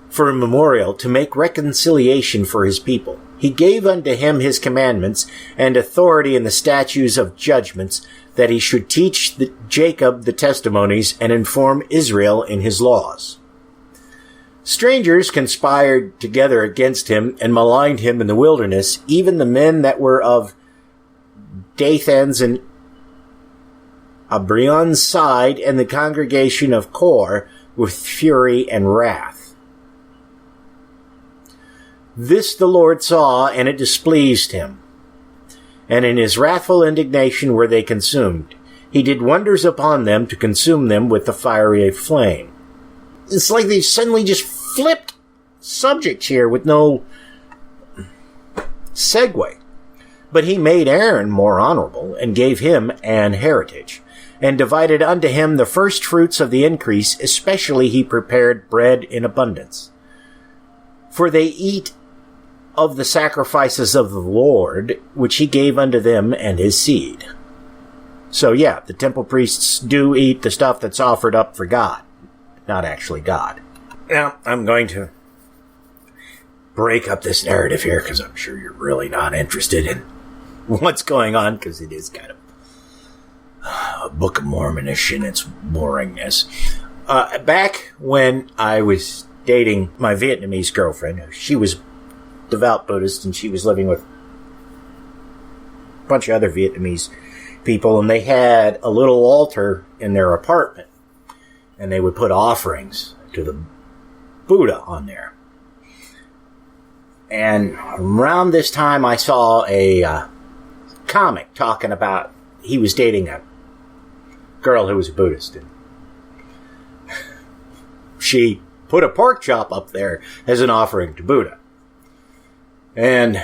for a memorial, to make reconciliation for his people. He gave unto him his commandments and authority in the statutes of judgments, that he should teach Jacob the testimonies and inform Israel in his laws. Strangers conspired together against him and maligned him in the wilderness, even the men that were of Dathan's and Abion's side, and the congregation of Kor, with fury and wrath. This the Lord saw, and it displeased him. And in his wrathful indignation were they consumed. he did wonders upon them to consume them with the fiery flame. It's like they suddenly just flipped subjects here with no segue. But he made Aaron more honorable, and gave him an heritage, and divided unto him the first fruits of the increase, especially he prepared bread in abundance. For they eat of the sacrifices of the Lord, which he gave unto them and his seed. So yeah, the temple priests do eat the stuff that's offered up for God, not actually God. Now, I'm going to break up this narrative here, because I'm sure you're really not interested in what's going on, because it is kind of a Book of Mormonish in its boringness. Back when I was dating my Vietnamese girlfriend, she was devout Buddhist, and she was living with a bunch of other Vietnamese people, and they had a little altar in their apartment, and they would put offerings to the Buddha on there. And around this time, I saw a comic talking about he was dating a girl who was a Buddhist, and she put a pork chop up there as an offering to Buddha. And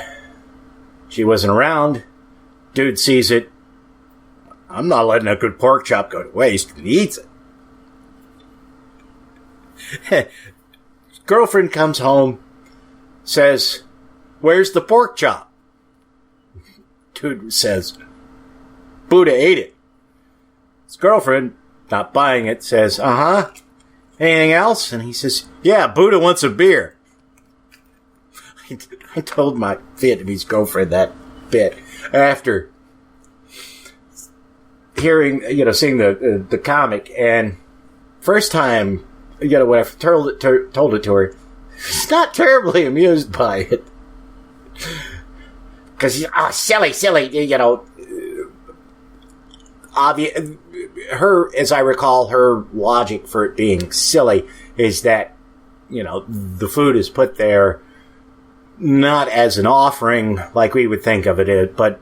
she wasn't around. Dude sees it. I'm not letting a good pork chop go to waste, and he eats it. Girlfriend comes home, says, "Where's the pork chop?" Dude says, "Buddha ate it." His girlfriend, not buying it, says, "Uh-huh. Anything else?" And he says, "Yeah, Buddha wants a beer." I told my Vietnamese girlfriend that bit after hearing, seeing the comic, and first time, when I told it to her, she's not terribly amused by it. Because, silly, obvious. As I recall, her logic for it being silly is that, the food is put there not as an offering like we would think of it, but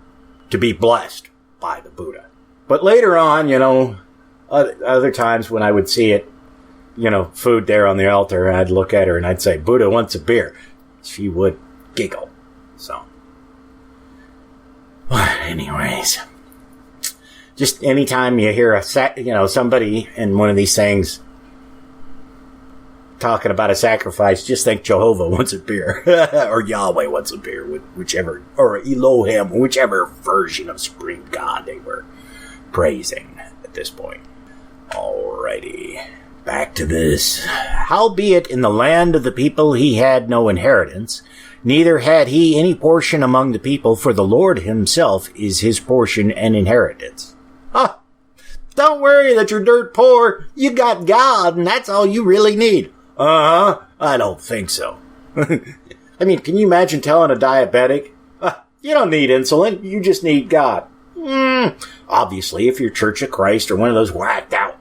to be blessed by the Buddha. But later on, other times when I would see it, food there on the altar, I'd look at her and I'd say, "Buddha wants a beer." She would giggle. So, anyways, just anytime you hear somebody in one of these things talking about a sacrifice, just think Jehovah wants a beer, or Yahweh wants a beer, whichever, or Elohim, whichever version of Supreme God they were praising at this point. Alrighty, back to this. "Howbeit in the land of the people he had no inheritance, neither had he any portion among the people, for the Lord himself is his portion and inheritance." Don't worry that you're dirt poor. You got God, and that's all you really need. I don't think so. I mean, can you imagine telling a diabetic, you don't need insulin, you just need God? Obviously, if you're Church of Christ or one of those whacked out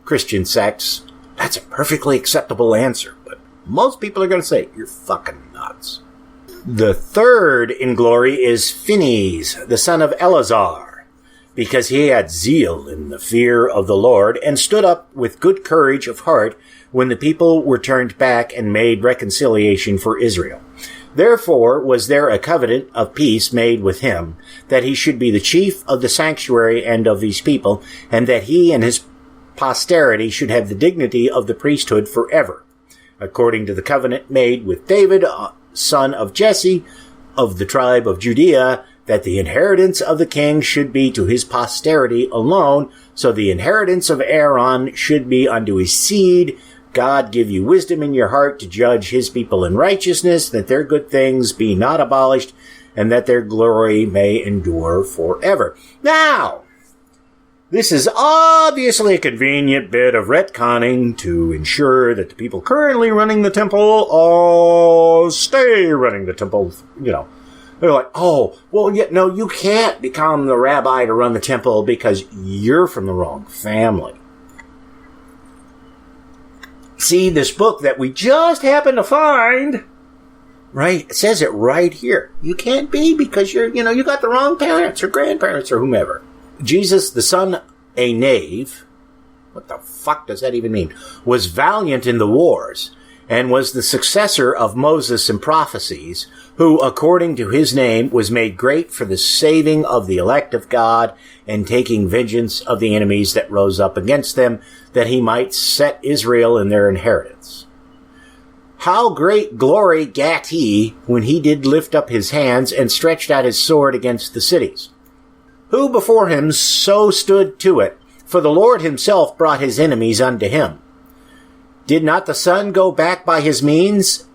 Christian sects, that's a perfectly acceptable answer. But most people are going to say, you're fucking nuts. The third in glory is Phinehas, the son of Eleazar, because he had zeal in the fear of the Lord, and stood up with good courage of heart when the people were turned back, and made reconciliation for Israel. Therefore was there a covenant of peace made with him, that he should be the chief of the sanctuary and of these people, and that he and his posterity should have the dignity of the priesthood forever, according to the covenant made with David, son of Jesse, of the tribe of Judea, that the inheritance of the king should be to his posterity alone, so the inheritance of Aaron should be unto his seed. God give you wisdom in your heart to judge his people in righteousness, that their good things be not abolished, and that their glory may endure forever. Now, this is obviously a convenient bit of retconning to ensure that the people currently running the temple stay running the temple, They're like, oh, well, no, you can't become the rabbi to run the temple because you're from the wrong family. See, this book that we just happened to find, right, it says it right here. You can't be because you got the wrong parents or grandparents or whomever. Jesus, the son a knave, what the fuck does that even mean, was valiant in the wars, and was the successor of Moses in prophecies, who, according to his name, was made great for the saving of the elect of God, and taking vengeance of the enemies that rose up against them, that he might set Israel in their inheritance. How great glory gat he, when he did lift up his hands, and stretched out his sword against the cities. Who before him so stood to it? For the Lord himself brought his enemies unto him. Did not the sun go back by his means,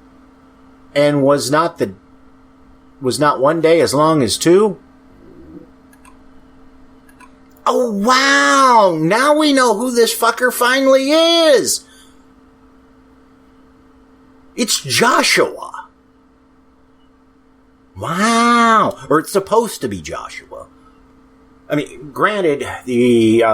and was not one day as long as two? Oh, wow! Now we know who this fucker finally is! It's Joshua. Wow! Or it's supposed to be Joshua. I mean, granted, the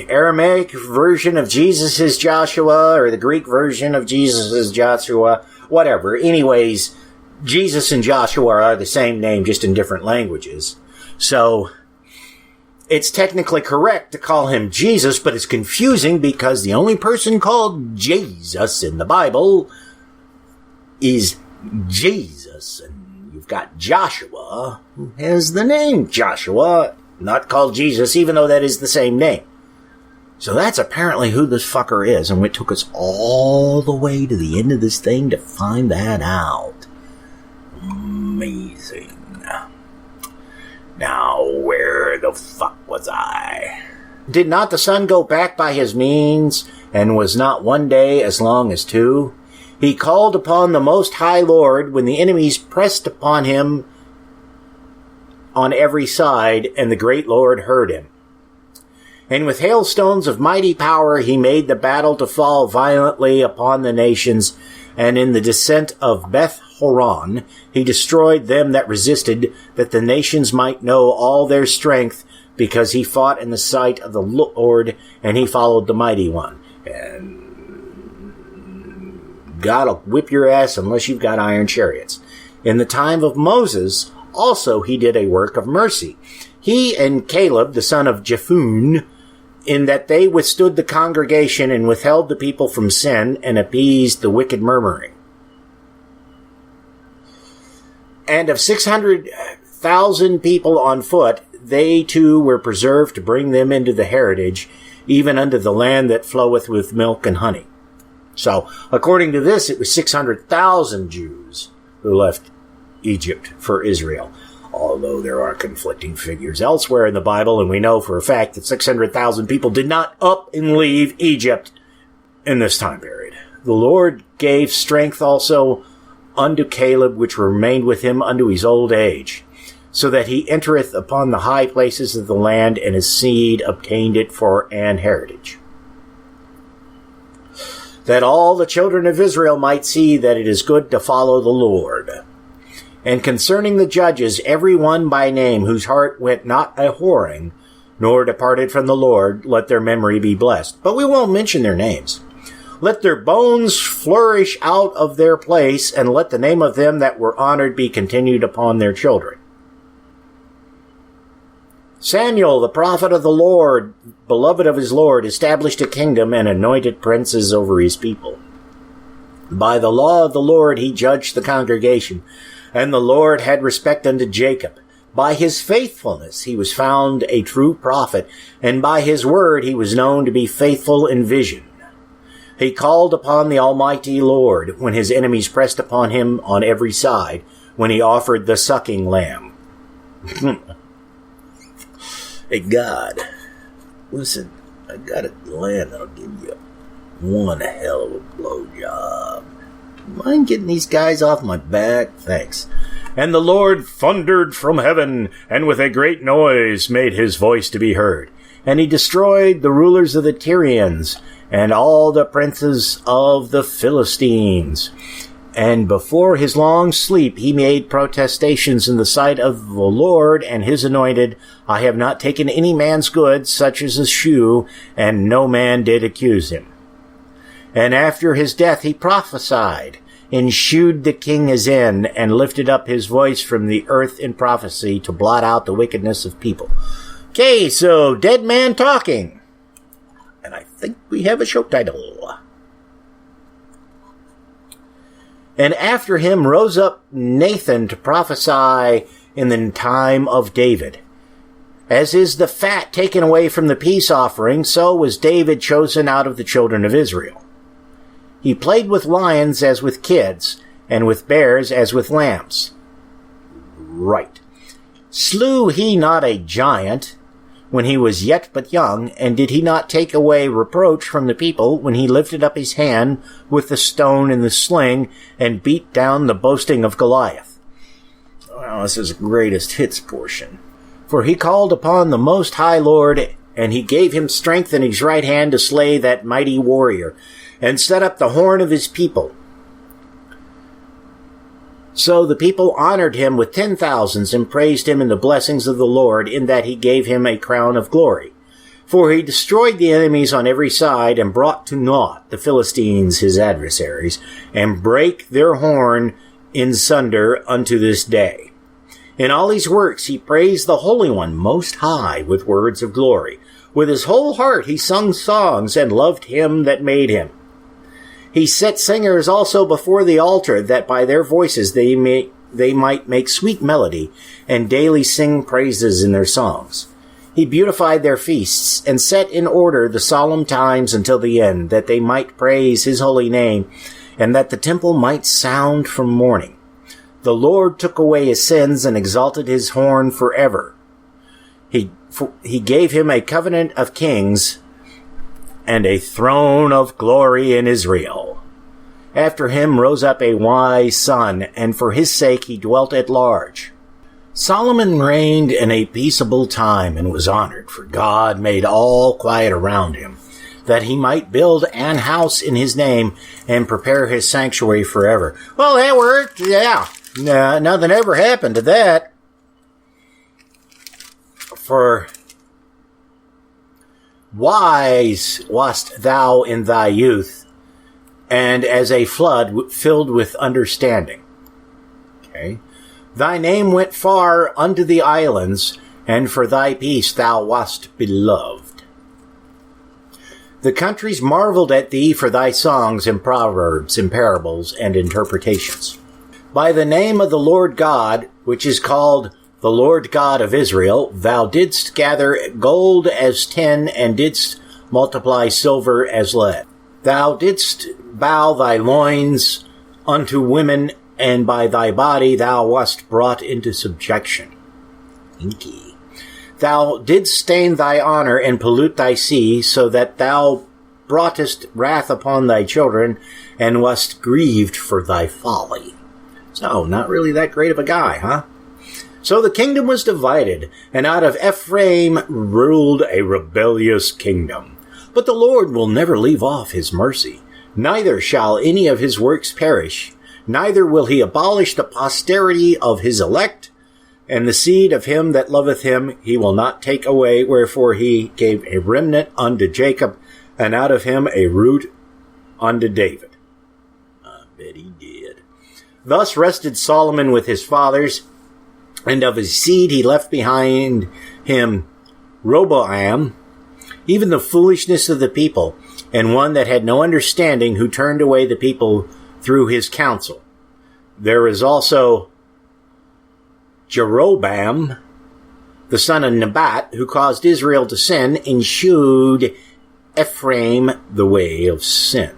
Aramaic version of Jesus is Joshua, or the Greek version of Jesus is Joshua, whatever. Anyways, Jesus and Joshua are the same name, just in different languages. So, it's technically correct to call him Jesus, but it's confusing because the only person called Jesus in the Bible is Jesus. And you've got Joshua, who has the name Joshua, not called Jesus, even though that is the same name. So that's apparently who this fucker is, and it took us all the way to the end of this thing to find that out. Amazing. Now, where the fuck was I? Did not the sun go back by his means, and was not one day as long as two? He called upon the Most High Lord when the enemies pressed upon him on every side, and the great Lord heard him. And with hailstones of mighty power he made the battle to fall violently upon the nations, and in the descent of Beth Horon he destroyed them that resisted, that the nations might know all their strength, because he fought in the sight of the Lord, and he followed the mighty one. And God'll whip your ass unless you've got iron chariots. In the time of Moses also he did a work of mercy, he and Caleb the son of Jephunneh, in that they withstood the congregation and withheld the people from sin, and appeased the wicked murmuring. And of 600,000 people on foot, they too were preserved to bring them into the heritage, even unto the land that floweth with milk and honey. So, according to this, it was 600,000 Jews who left Egypt for Israel. Although there are conflicting figures elsewhere in the Bible, and we know for a fact that 600,000 people did not up and leave Egypt in this time period. The Lord gave strength also unto Caleb, which remained with him unto his old age, so that he entereth upon the high places of the land, and his seed obtained it for an heritage. That all the children of Israel might see that it is good to follow the Lord. And concerning the judges, every one by name, whose heart went not a whoring, nor departed from the Lord, let their memory be blessed. But we won't mention their names. Let their bones flourish out of their place, and let the name of them that were honored be continued upon their children. Samuel, the prophet of the Lord, beloved of his Lord, established a kingdom and anointed princes over his people. By the law of the Lord he judged the congregation, and the Lord had respect unto Jacob. By his faithfulness he was found a true prophet, and by his word he was known to be faithful in vision. He called upon the Almighty Lord when his enemies pressed upon him on every side, when he offered the sucking lamb. Hey, God, listen, I got a land that'll give you one hell of a blowjob. Mind getting these guys off my back? Thanks. And the Lord thundered from heaven, and with a great noise made his voice to be heard. And he destroyed the rulers of the Tyrians, and all the princes of the Philistines. And before his long sleep he made protestations in the sight of the Lord and his anointed, I have not taken any man's goods, such as a shoe, and no man did accuse him. And after his death he prophesied, and shewed the king his end, and lifted up his voice from the earth in prophecy, to blot out the wickedness of people, Okay, so Dead Man Talking. And I think we have a show title. And after him rose up Nathan to prophesy in the time of David. As is the fat taken away from the peace offering, so was David chosen out of the children of Israel. He played with lions as with kids, and with bears as with lambs. Right. Slew he not a giant when he was yet but young, and did he not take away reproach from the people when he lifted up his hand with the stone and the sling, and beat down the boasting of Goliath? Well, this is the greatest hits portion. For he called upon the Most High Lord, and he gave him strength in his right hand to slay that mighty warrior, and set up the horn of his people. So the people honored him with 10,000s and praised him in the blessings of the Lord, in that he gave him a crown of glory. For he destroyed the enemies on every side, and brought to naught the Philistines his adversaries, and brake their horn in sunder unto this day. In all his works he praised the Holy One Most High with words of glory. With his whole heart he sung songs, and loved him that made him. He set singers also before the altar, that by their voices they might make sweet melody, and daily sing praises in their songs. He beautified their feasts, and set in order the solemn times until the end, that they might praise his holy name, and that the temple might sound from morning. The Lord took away his sins, and exalted his horn forever. He gave him a covenant of kings, and a throne of glory in Israel. After him rose up a wise son, and for his sake he dwelt at large. Solomon reigned in a peaceable time, and was honored, for God made all quiet around him, that he might build an house in his name, and prepare his sanctuary forever. Well, that worked, yeah. Nothing ever happened to that. For wise wast thou in thy youth, and as a flood filled with understanding. Okay. Thy name went far unto the islands, and for thy peace thou wast beloved. The countries marveled at thee for thy songs and proverbs and parables and interpretations. By the name of the Lord God, which is called the Lord God of Israel, thou didst gather gold as tin, and didst multiply silver as lead. Thou didst bow thy loins unto women, and by thy body thou wast brought into subjection. Inky. Thou didst stain thy honor and pollute thy sea, so that thou broughtest wrath upon thy children, and wast grieved for thy folly. So, not really that great of a guy, huh? So the kingdom was divided, and out of Ephraim ruled a rebellious kingdom. But the Lord will never leave off his mercy, neither shall any of his works perish, neither will he abolish the posterity of his elect, and the seed of him that loveth him he will not take away, wherefore he gave a remnant unto Jacob, and out of him a root unto David. I bet he did. Thus rested Solomon with his fathers, and of his seed he left behind him Roboam, even the foolishness of the people, and one that had no understanding, who turned away the people through his counsel. There is also Jeroboam, the son of Nebat, who caused Israel to sin, and shewed Ephraim the way of sin.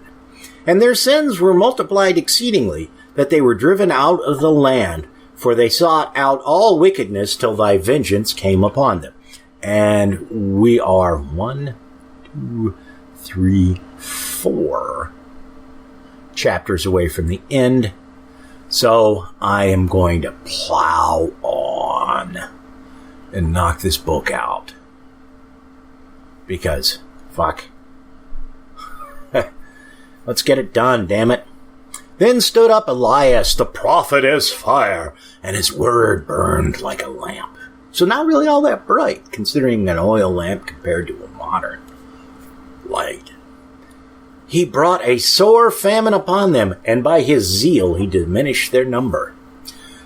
And their sins were multiplied exceedingly, that they were driven out of the land, for they sought out all wickedness till thy vengeance came upon them. And we are 1, 2, 3, 4 chapters away from the end. So I am going to plow on and knock this book out. Because, fuck. Let's get it done, damn it. Then stood up Elias, the prophet, as fire, and his word burned like a lamp. So not really all that bright, considering an oil lamp compared to a modern light. He brought a sore famine upon them, and by his zeal he diminished their number.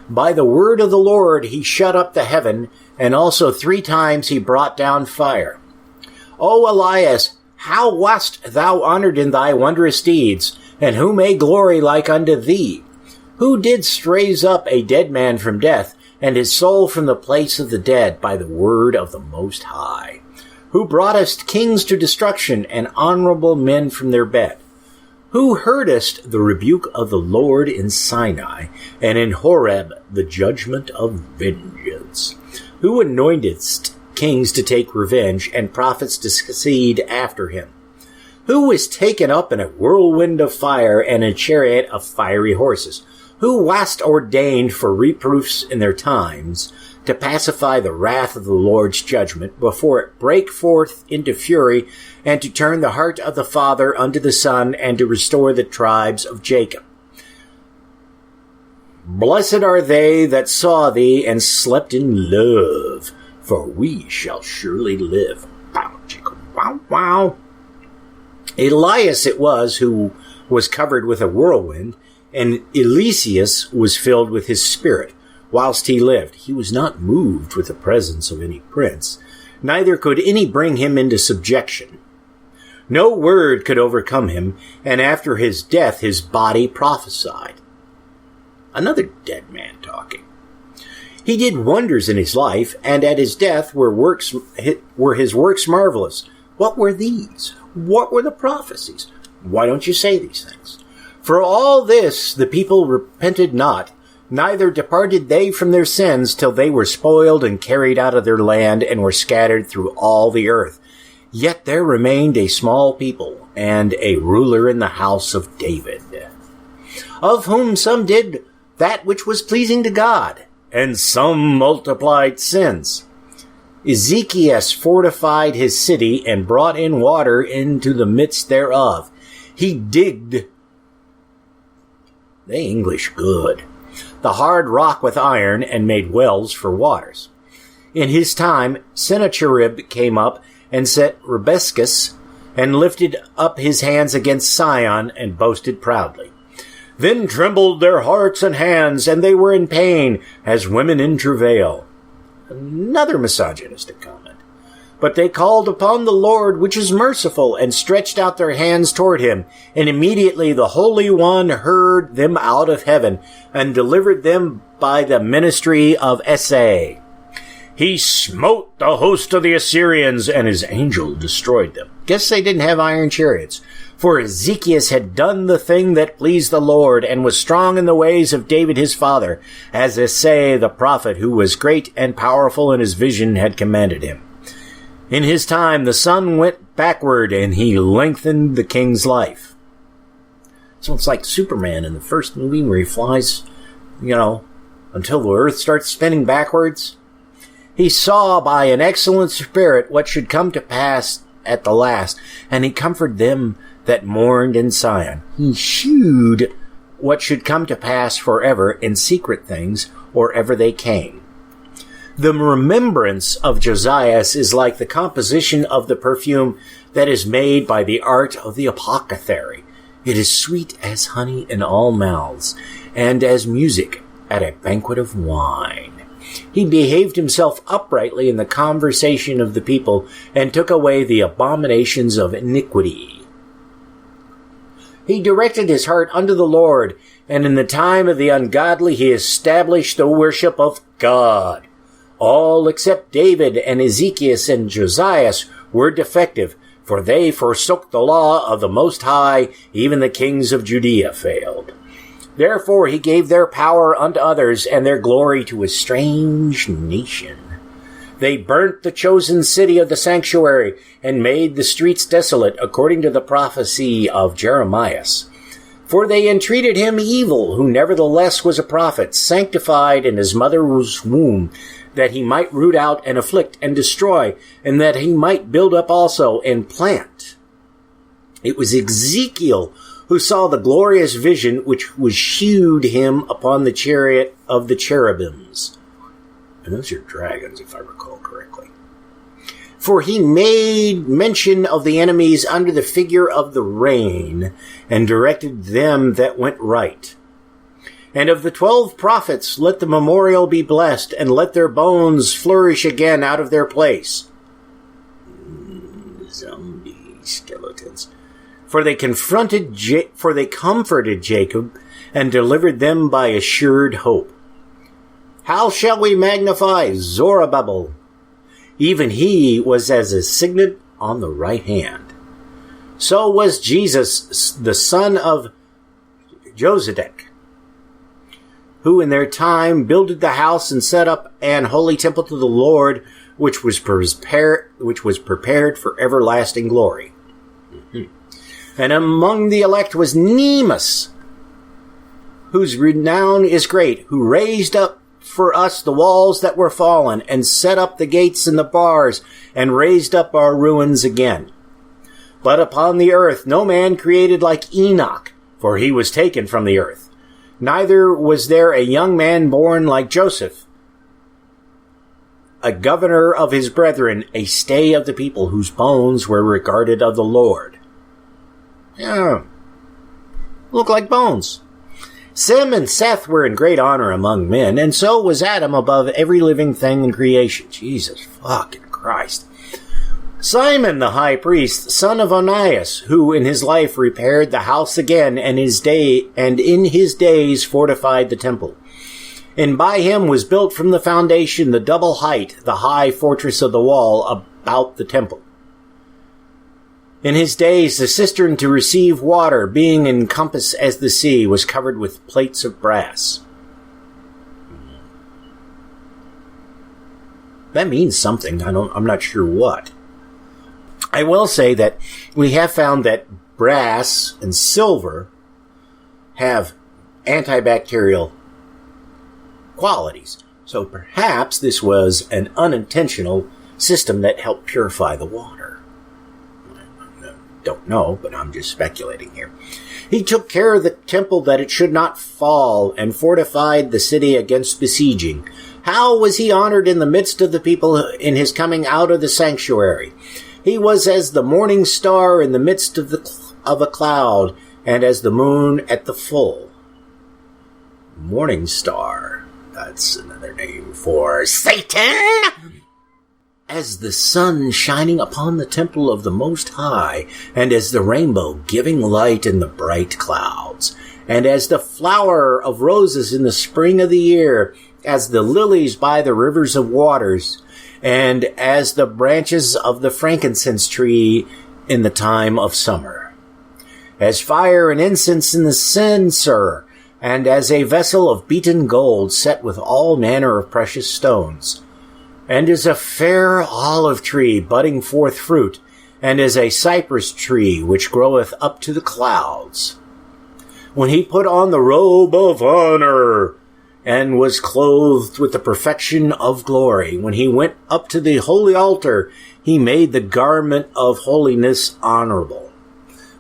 By the word of the Lord he shut up the heaven, and also 3 times he brought down fire. O Elias, how wast thou honored in thy wondrous deeds, and who may glory like unto thee? Who didst raise up a dead man from death, and his soul from the place of the dead by the word of the Most High? Who broughtest kings to destruction, and honorable men from their bed? Who heardest the rebuke of the Lord in Sinai, and in Horeb the judgment of vengeance? Who anointedst kings to take revenge, and prophets to succeed after him? Who was taken up in a whirlwind of fire, and a chariot of fiery horses? Who wast ordained for reproofs in their times, to pacify the wrath of the Lord's judgment, before it break forth into fury, and to turn the heart of the father unto the son, and to restore the tribes of Jacob? Blessed are they that saw thee, and slept in love, for we shall surely live. Bow, chicka, wow, wow. Elias it was who was covered with a whirlwind, and Eliseus was filled with his spirit. Whilst he lived, he was not moved with the presence of any prince, neither could any bring him into subjection. No word could overcome him, and after his death his body prophesied. Another dead man talking. He did wonders in his life, and at his death were his works marvelous. What were these? What were the prophecies? Why don't you say these things? For all this the people repented not, neither departed they from their sins till they were spoiled and carried out of their land, and were scattered through all the earth. Yet there remained a small people, and a ruler in the house of David, of whom some did that which was pleasing to God, and some multiplied sins. Ezekias fortified his city, and brought in water into the midst thereof. He digged, the English good, the hard rock with iron, and made wells for waters. In his time Sennacherib came up, and set Rebescus, and lifted up his hands against Sion, and boasted proudly. Then trembled their hearts and hands, and they were in pain, as women in travail. Another misogynistic comment. But they called upon the Lord, which is merciful, and stretched out their hands toward him. And immediately the Holy One heard them out of heaven, and delivered them by the ministry of Essay. He smote the host of the Assyrians, and his angel destroyed them. Guess they didn't have iron chariots. For Ezekias had done the thing that pleased the Lord, and was strong in the ways of David his father, as Essay the prophet, who was great and powerful in his vision, had commanded him. In his time the sun went backward, and he lengthened the king's life. So it's like Superman in the first movie, where he flies, until the earth starts spinning backwards. He saw by an excellent spirit what should come to pass at the last, and he comforted them that mourned in Sion. He shewed what should come to pass forever in secret things, or ever they came. The remembrance of Josias is like the composition of the perfume that is made by the art of the apothecary. It is sweet as honey in all mouths, and as music at a banquet of wine. He behaved himself uprightly in the conversation of the people, and took away the abominations of iniquity. He directed his heart unto the Lord, and in the time of the ungodly he established the worship of God. All except David and Ezekias and Josias were defective, for they forsook the law of the Most High. Even the kings of Judea failed. Therefore he gave their power unto others, and their glory to a strange nation. They burnt the chosen city of the sanctuary, and made the streets desolate, according to the prophecy of Jeremiah. For they entreated him evil, who nevertheless was a prophet, sanctified in his mother's womb, that he might root out and afflict and destroy, and that he might build up also and plant. It was Ezekiel who saw the glorious vision which was shewed him upon the chariot of the cherubims. And those are dragons, if I recall correctly. For he made mention of the enemies under the figure of the rain, and directed them that went right. And of the 12 prophets, let the memorial be blessed, and let their bones flourish again out of their place. Zombie skeletons. For they comforted Jacob, and delivered them by assured hope. How shall we magnify Zorobabel? Even he was as a signet on the right hand. So was Jesus, the son of Josedek, who in their time builded the house and set up an holy temple to the Lord, which was prepared for everlasting glory. And among the elect was Nemus, whose renown is great, who raised up for us the walls that were fallen, and set up the gates and the bars, and raised up our ruins again. But upon the earth no man created like Enoch, for he was taken from the earth. Neither was there a young man born like Joseph, a governor of his brethren, a stay of the people, whose bones were regarded of the Lord. Yeah, look like bones. Sem and Seth were in great honor among men, and so was Adam above every living thing in creation. Jesus fucking Christ. Simon the high priest, son of Onias, who in his life repaired the house again, and in his days fortified the temple. And by him was built from the foundation the double height, the high fortress of the wall about the temple. In his days, the cistern to receive water, being encompassed as the sea, was covered with plates of brass. That means something. I'm not sure what. I will say that we have found that brass and silver have antibacterial qualities. So perhaps this was an unintentional system that helped purify the water. Don't know, but I'm just speculating here. He took care of the temple that it should not fall, and fortified the city against besieging. How was he honored in the midst of the people in his coming out of the sanctuary? He was as the morning star in the midst of a cloud, and as the moon at the full. Morning star. That's another name for Satan! As the sun shining upon the temple of the Most High, and as the rainbow giving light in the bright clouds, and as the flower of roses in the spring of the year, as the lilies by the rivers of waters, and as the branches of the frankincense tree in the time of summer, as fire and incense in the censer, and as a vessel of beaten gold set with all manner of precious stones, and as a fair olive tree budding forth fruit, and as a cypress tree which groweth up to the clouds. When he put on the robe of honor, and was clothed with the perfection of glory, when he went up to the holy altar, he made the garment of holiness honorable.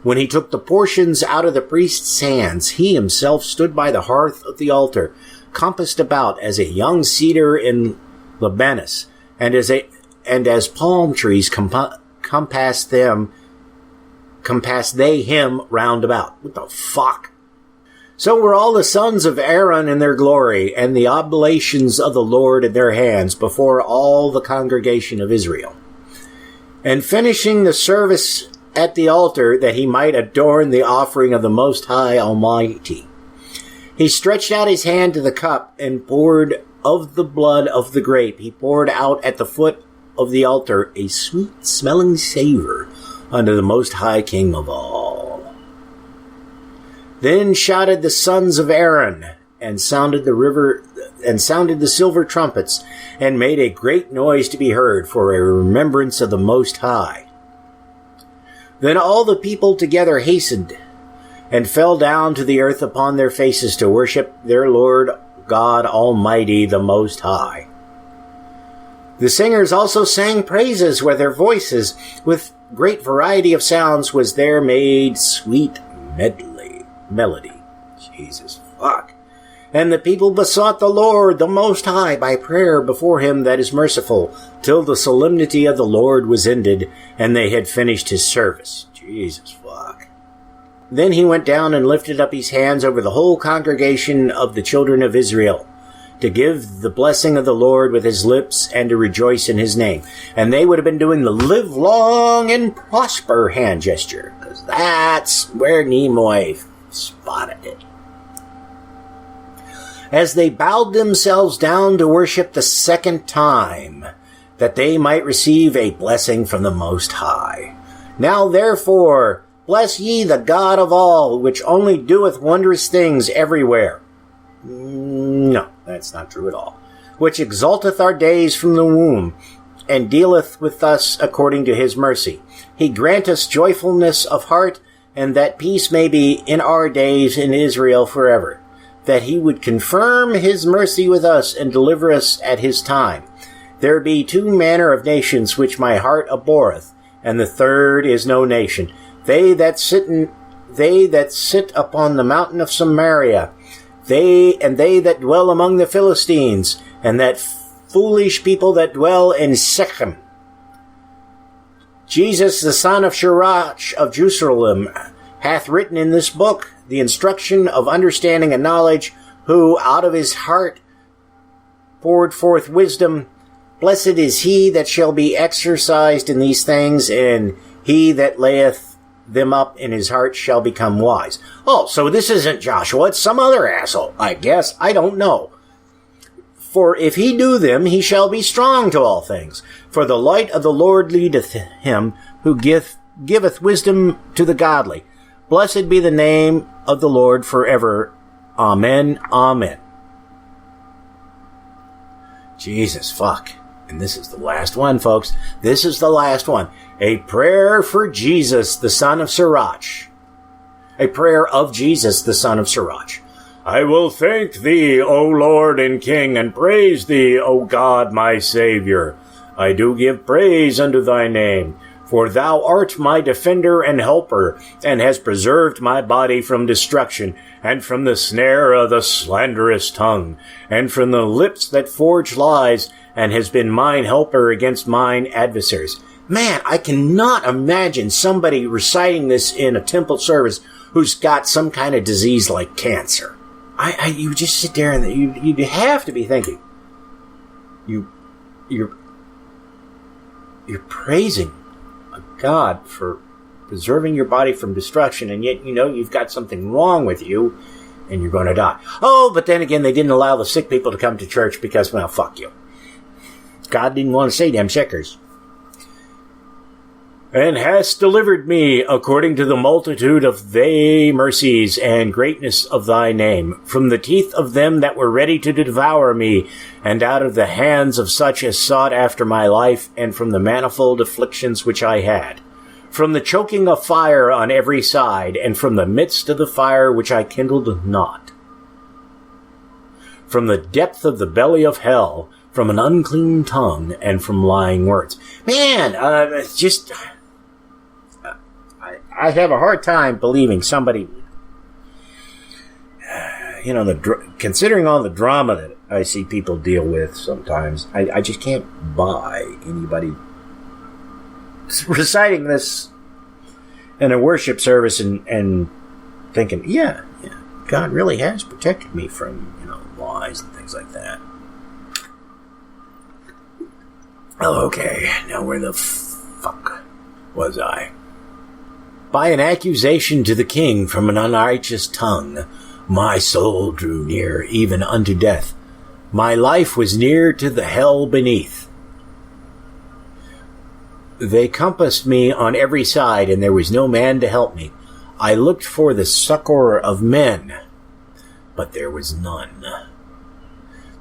When he took the portions out of the priest's hands, he himself stood by the hearth of the altar, compassed about as a young cedar in Libanus, and as palm trees compass they him round about. What the fuck? So were all the sons of Aaron in their glory, and the oblations of the Lord in their hands before all the congregation of Israel. And finishing the service at the altar, that he might adorn the offering of the Most High Almighty, he stretched out his hand to the cup, and poured of the blood of the grape. He poured out at the foot of the altar a sweet-smelling savor unto the Most High King of all. Then shouted the sons of Aaron, and sounded the silver trumpets, and made a great noise to be heard for a remembrance of the Most High. Then all the people together hastened, and fell down to the earth upon their faces to worship their Lord God Almighty, the Most High. The singers also sang praises with their voices. With great variety of sounds was there made sweet melody. Jesus fuck. And the people besought the Lord, the Most High, by prayer before him that is merciful, till the solemnity of the Lord was ended, and they had finished his service. Jesus fuck. Then he went down and lifted up his hands over the whole congregation of the children of Israel, to give the blessing of the Lord with his lips and to rejoice in his name. And they would have been doing the live long and prosper hand gesture, because that's where Nimoy spotted it. As they bowed themselves down to worship the second time, that they might receive a blessing from the Most High. Now therefore, bless ye the God of all, which only doeth wondrous things everywhere. No, that's not true at all. Which exalteth our days from the womb, and dealeth with us according to his mercy. He grant us joyfulness of heart, and that peace may be in our days in Israel forever. That he would confirm his mercy with us, and deliver us at his time. There be two manner of nations which my heart abhorreth, and the third is no nation. They that sit upon the mountain of Samaria, they that dwell among the Philistines, and that foolish people that dwell in Shechem. Jesus, the son of Sirach of Jerusalem, hath written in this book the instruction of understanding and knowledge, who out of his heart poured forth wisdom. Blessed is he that shall be exercised in these things, and he that layeth them up in his heart shall become wise. Oh, so this isn't Joshua, it's some other asshole, I guess. I don't know. For if he do them, he shall be strong to all things. For the light of the Lord leadeth him, who giveth wisdom to the godly. Blessed be the name of the Lord forever. Amen, amen. Jesus, fuck. And this is the last one, folks. This is the last one. A prayer for Jesus, the son of Sirach. A prayer of Jesus, the son of Sirach. I will thank thee, O Lord and King, and praise thee, O God, my Savior. I do give praise unto thy name, for thou art my defender and helper, and hast preserved my body from destruction, and from the snare of the slanderous tongue, and from the lips that forge lies, and has been mine helper against mine adversaries. Man, I cannot imagine somebody reciting this in a temple service who's got some kind of disease like cancer. You just sit there and you have to be thinking, you're praising God for preserving your body from destruction, and yet you've got something wrong with you, and you're going to die. Oh, but then again, they didn't allow the sick people to come to church because, well, fuck you. God didn't want to say them sickers. And hast delivered me according to the multitude of thy mercies and greatness of thy name, from the teeth of them that were ready to devour me, and out of the hands of such as sought after my life, and from the manifold afflictions which I had, from the choking of fire on every side, and from the midst of the fire which I kindled not, from the depth of the belly of hell, from an unclean tongue, and from lying words. Man, I have a hard time believing somebody, considering all the drama that I see people deal with sometimes, I just can't buy anybody reciting this in a worship service and thinking, yeah, God really has protected me from, lies and things like that. Okay, now where the fuck was I? By an accusation to the king from an unrighteous tongue, my soul drew near even unto death. My life was near to the hell beneath. They compassed me on every side, and there was no man to help me. I looked for the succor of men, but there was none.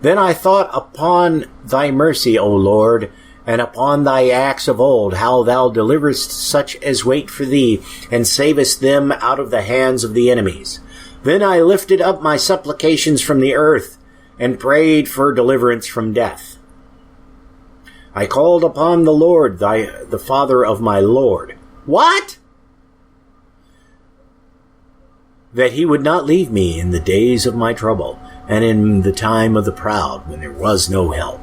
Then I thought upon thy mercy, O Lord, and upon thy acts of old, how thou deliverest such as wait for thee, and savest them out of the hands of the enemies. Then I lifted up my supplications from the earth, and prayed for deliverance from death. I called upon the Lord, the Father of my Lord. What? That he would not leave me in the days of my trouble, and in the time of the proud, when there was no help.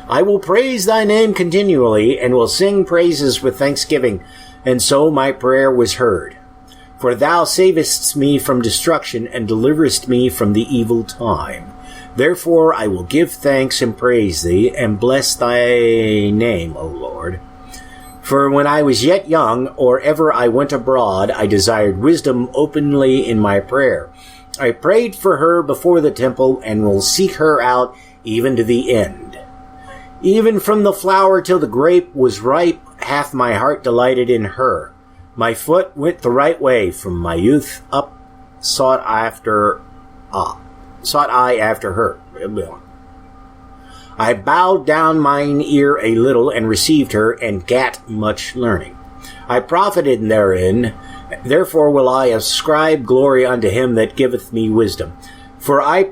I will praise thy name continually, and will sing praises with thanksgiving. And so my prayer was heard. For thou savest me from destruction, and deliverest me from the evil time. Therefore I will give thanks and praise thee, and bless thy name, O Lord. For when I was yet young, or ever I went abroad, I desired wisdom openly in my prayer. I prayed for her before the temple, and will seek her out even to the end. Even from the flower till the grape was ripe, hath my heart delighted in her. My foot went the right way from my youth up, sought I after her. I bowed down mine ear a little, and received her, and gat much learning. I profited therein, therefore will I ascribe glory unto him that giveth me wisdom. For I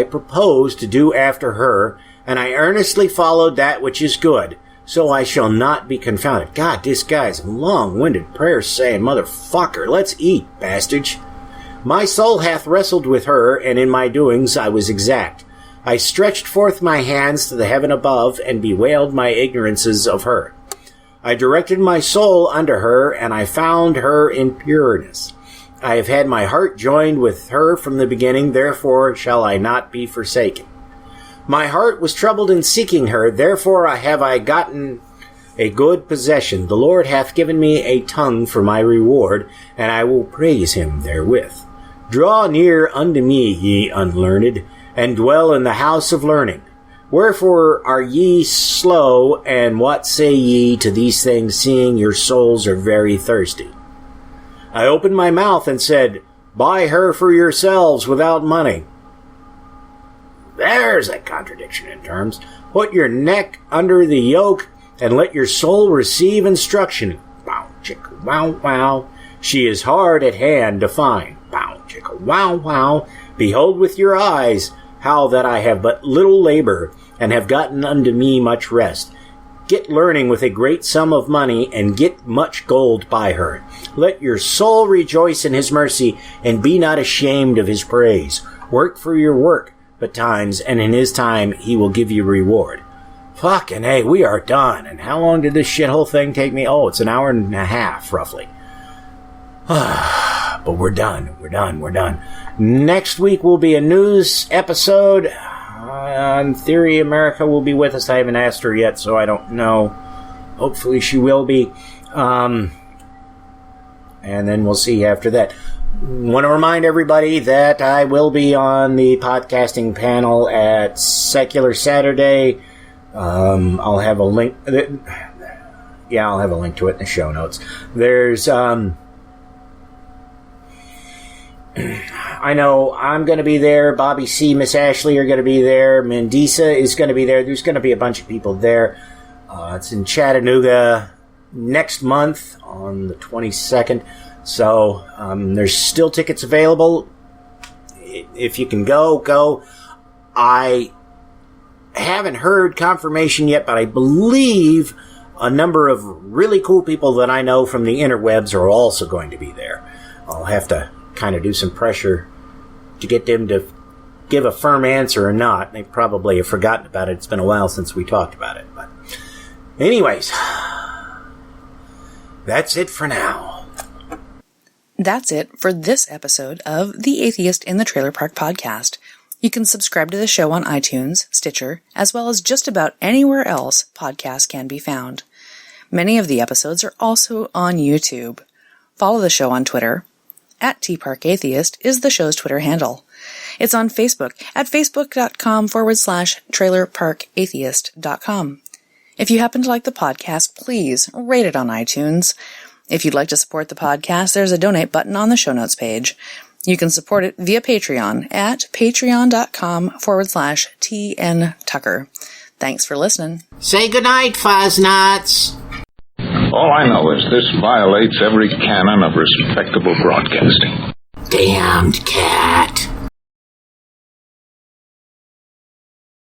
propose to do after her, and I earnestly followed that which is good, so I shall not be confounded. God, this guy's long-winded prayer saying, motherfucker, let's eat, bastards. My soul hath wrestled with her, and in my doings I was exact. I stretched forth my hands to the heaven above, and bewailed my ignorances of her. I directed my soul unto her, and I found her in pureness. I have had my heart joined with her from the beginning, therefore shall I not be forsaken. My heart was troubled in seeking her, therefore have I gotten a good possession. The Lord hath given me a tongue for my reward, and I will praise him therewith. Draw near unto me, ye unlearned, and dwell in the house of learning. Wherefore are ye slow, and what say ye to these things, seeing your souls are very thirsty? I opened my mouth and said, Buy her for yourselves without money. There's a contradiction in terms. Put your neck under the yoke, and let your soul receive instruction. Bow, chicka, wow, wow. She is hard at hand to find. Bow, chicka, wow, wow. Behold with your eyes how that I have but little labor, and have gotten unto me much rest. Get learning with a great sum of money, and get much gold by her. Let your soul rejoice in his mercy, and be not ashamed of his praise. Work for your work betimes, and in his time he will give you reward. Fucking hey, we are done. And how long did this shithole thing take me? Oh, it's an hour and a half, roughly. But we're done. We're done. Next week will be a news episode. In theory, America will be with us. I haven't asked her yet, so I don't know. Hopefully she will be. And then we'll see after that. Want to remind everybody that I will be on the podcasting panel at Secular Saturday. I'll have a link. I'll have a link to it in the show notes. There's, I know I'm going to be there. Bobby C., Miss Ashley are going to be there. Mandisa is going to be there. There's going to be a bunch of people there. It's in Chattanooga next month on the 22nd. So there's still tickets available. If you can go. I haven't heard confirmation yet, but I believe a number of really cool people that I know from the interwebs are also going to be there. I'll have to kind of do some pressure to get them to give a firm answer or not. They probably have forgotten about it. It's been a while since we talked about it. But anyways, that's it for now. That's it for this episode of The Atheist in the Trailer Park Podcast. You can subscribe to the show on iTunes, Stitcher, as well as just about anywhere else podcasts can be found. Many of the episodes are also on YouTube. Follow the show on Twitter. @TParkAtheist is the show's Twitter handle. It's on Facebook at facebook.com/trailerparkatheist.com. If you happen to like the podcast, please rate it on iTunes. If you'd like to support the podcast, there's a donate button on the show notes page. You can support it via Patreon at patreon.com/TNTucker. Thanks for listening. Say goodnight, Fuzz-Nuts. All I know is this violates every canon of respectable broadcasting. Damned cat.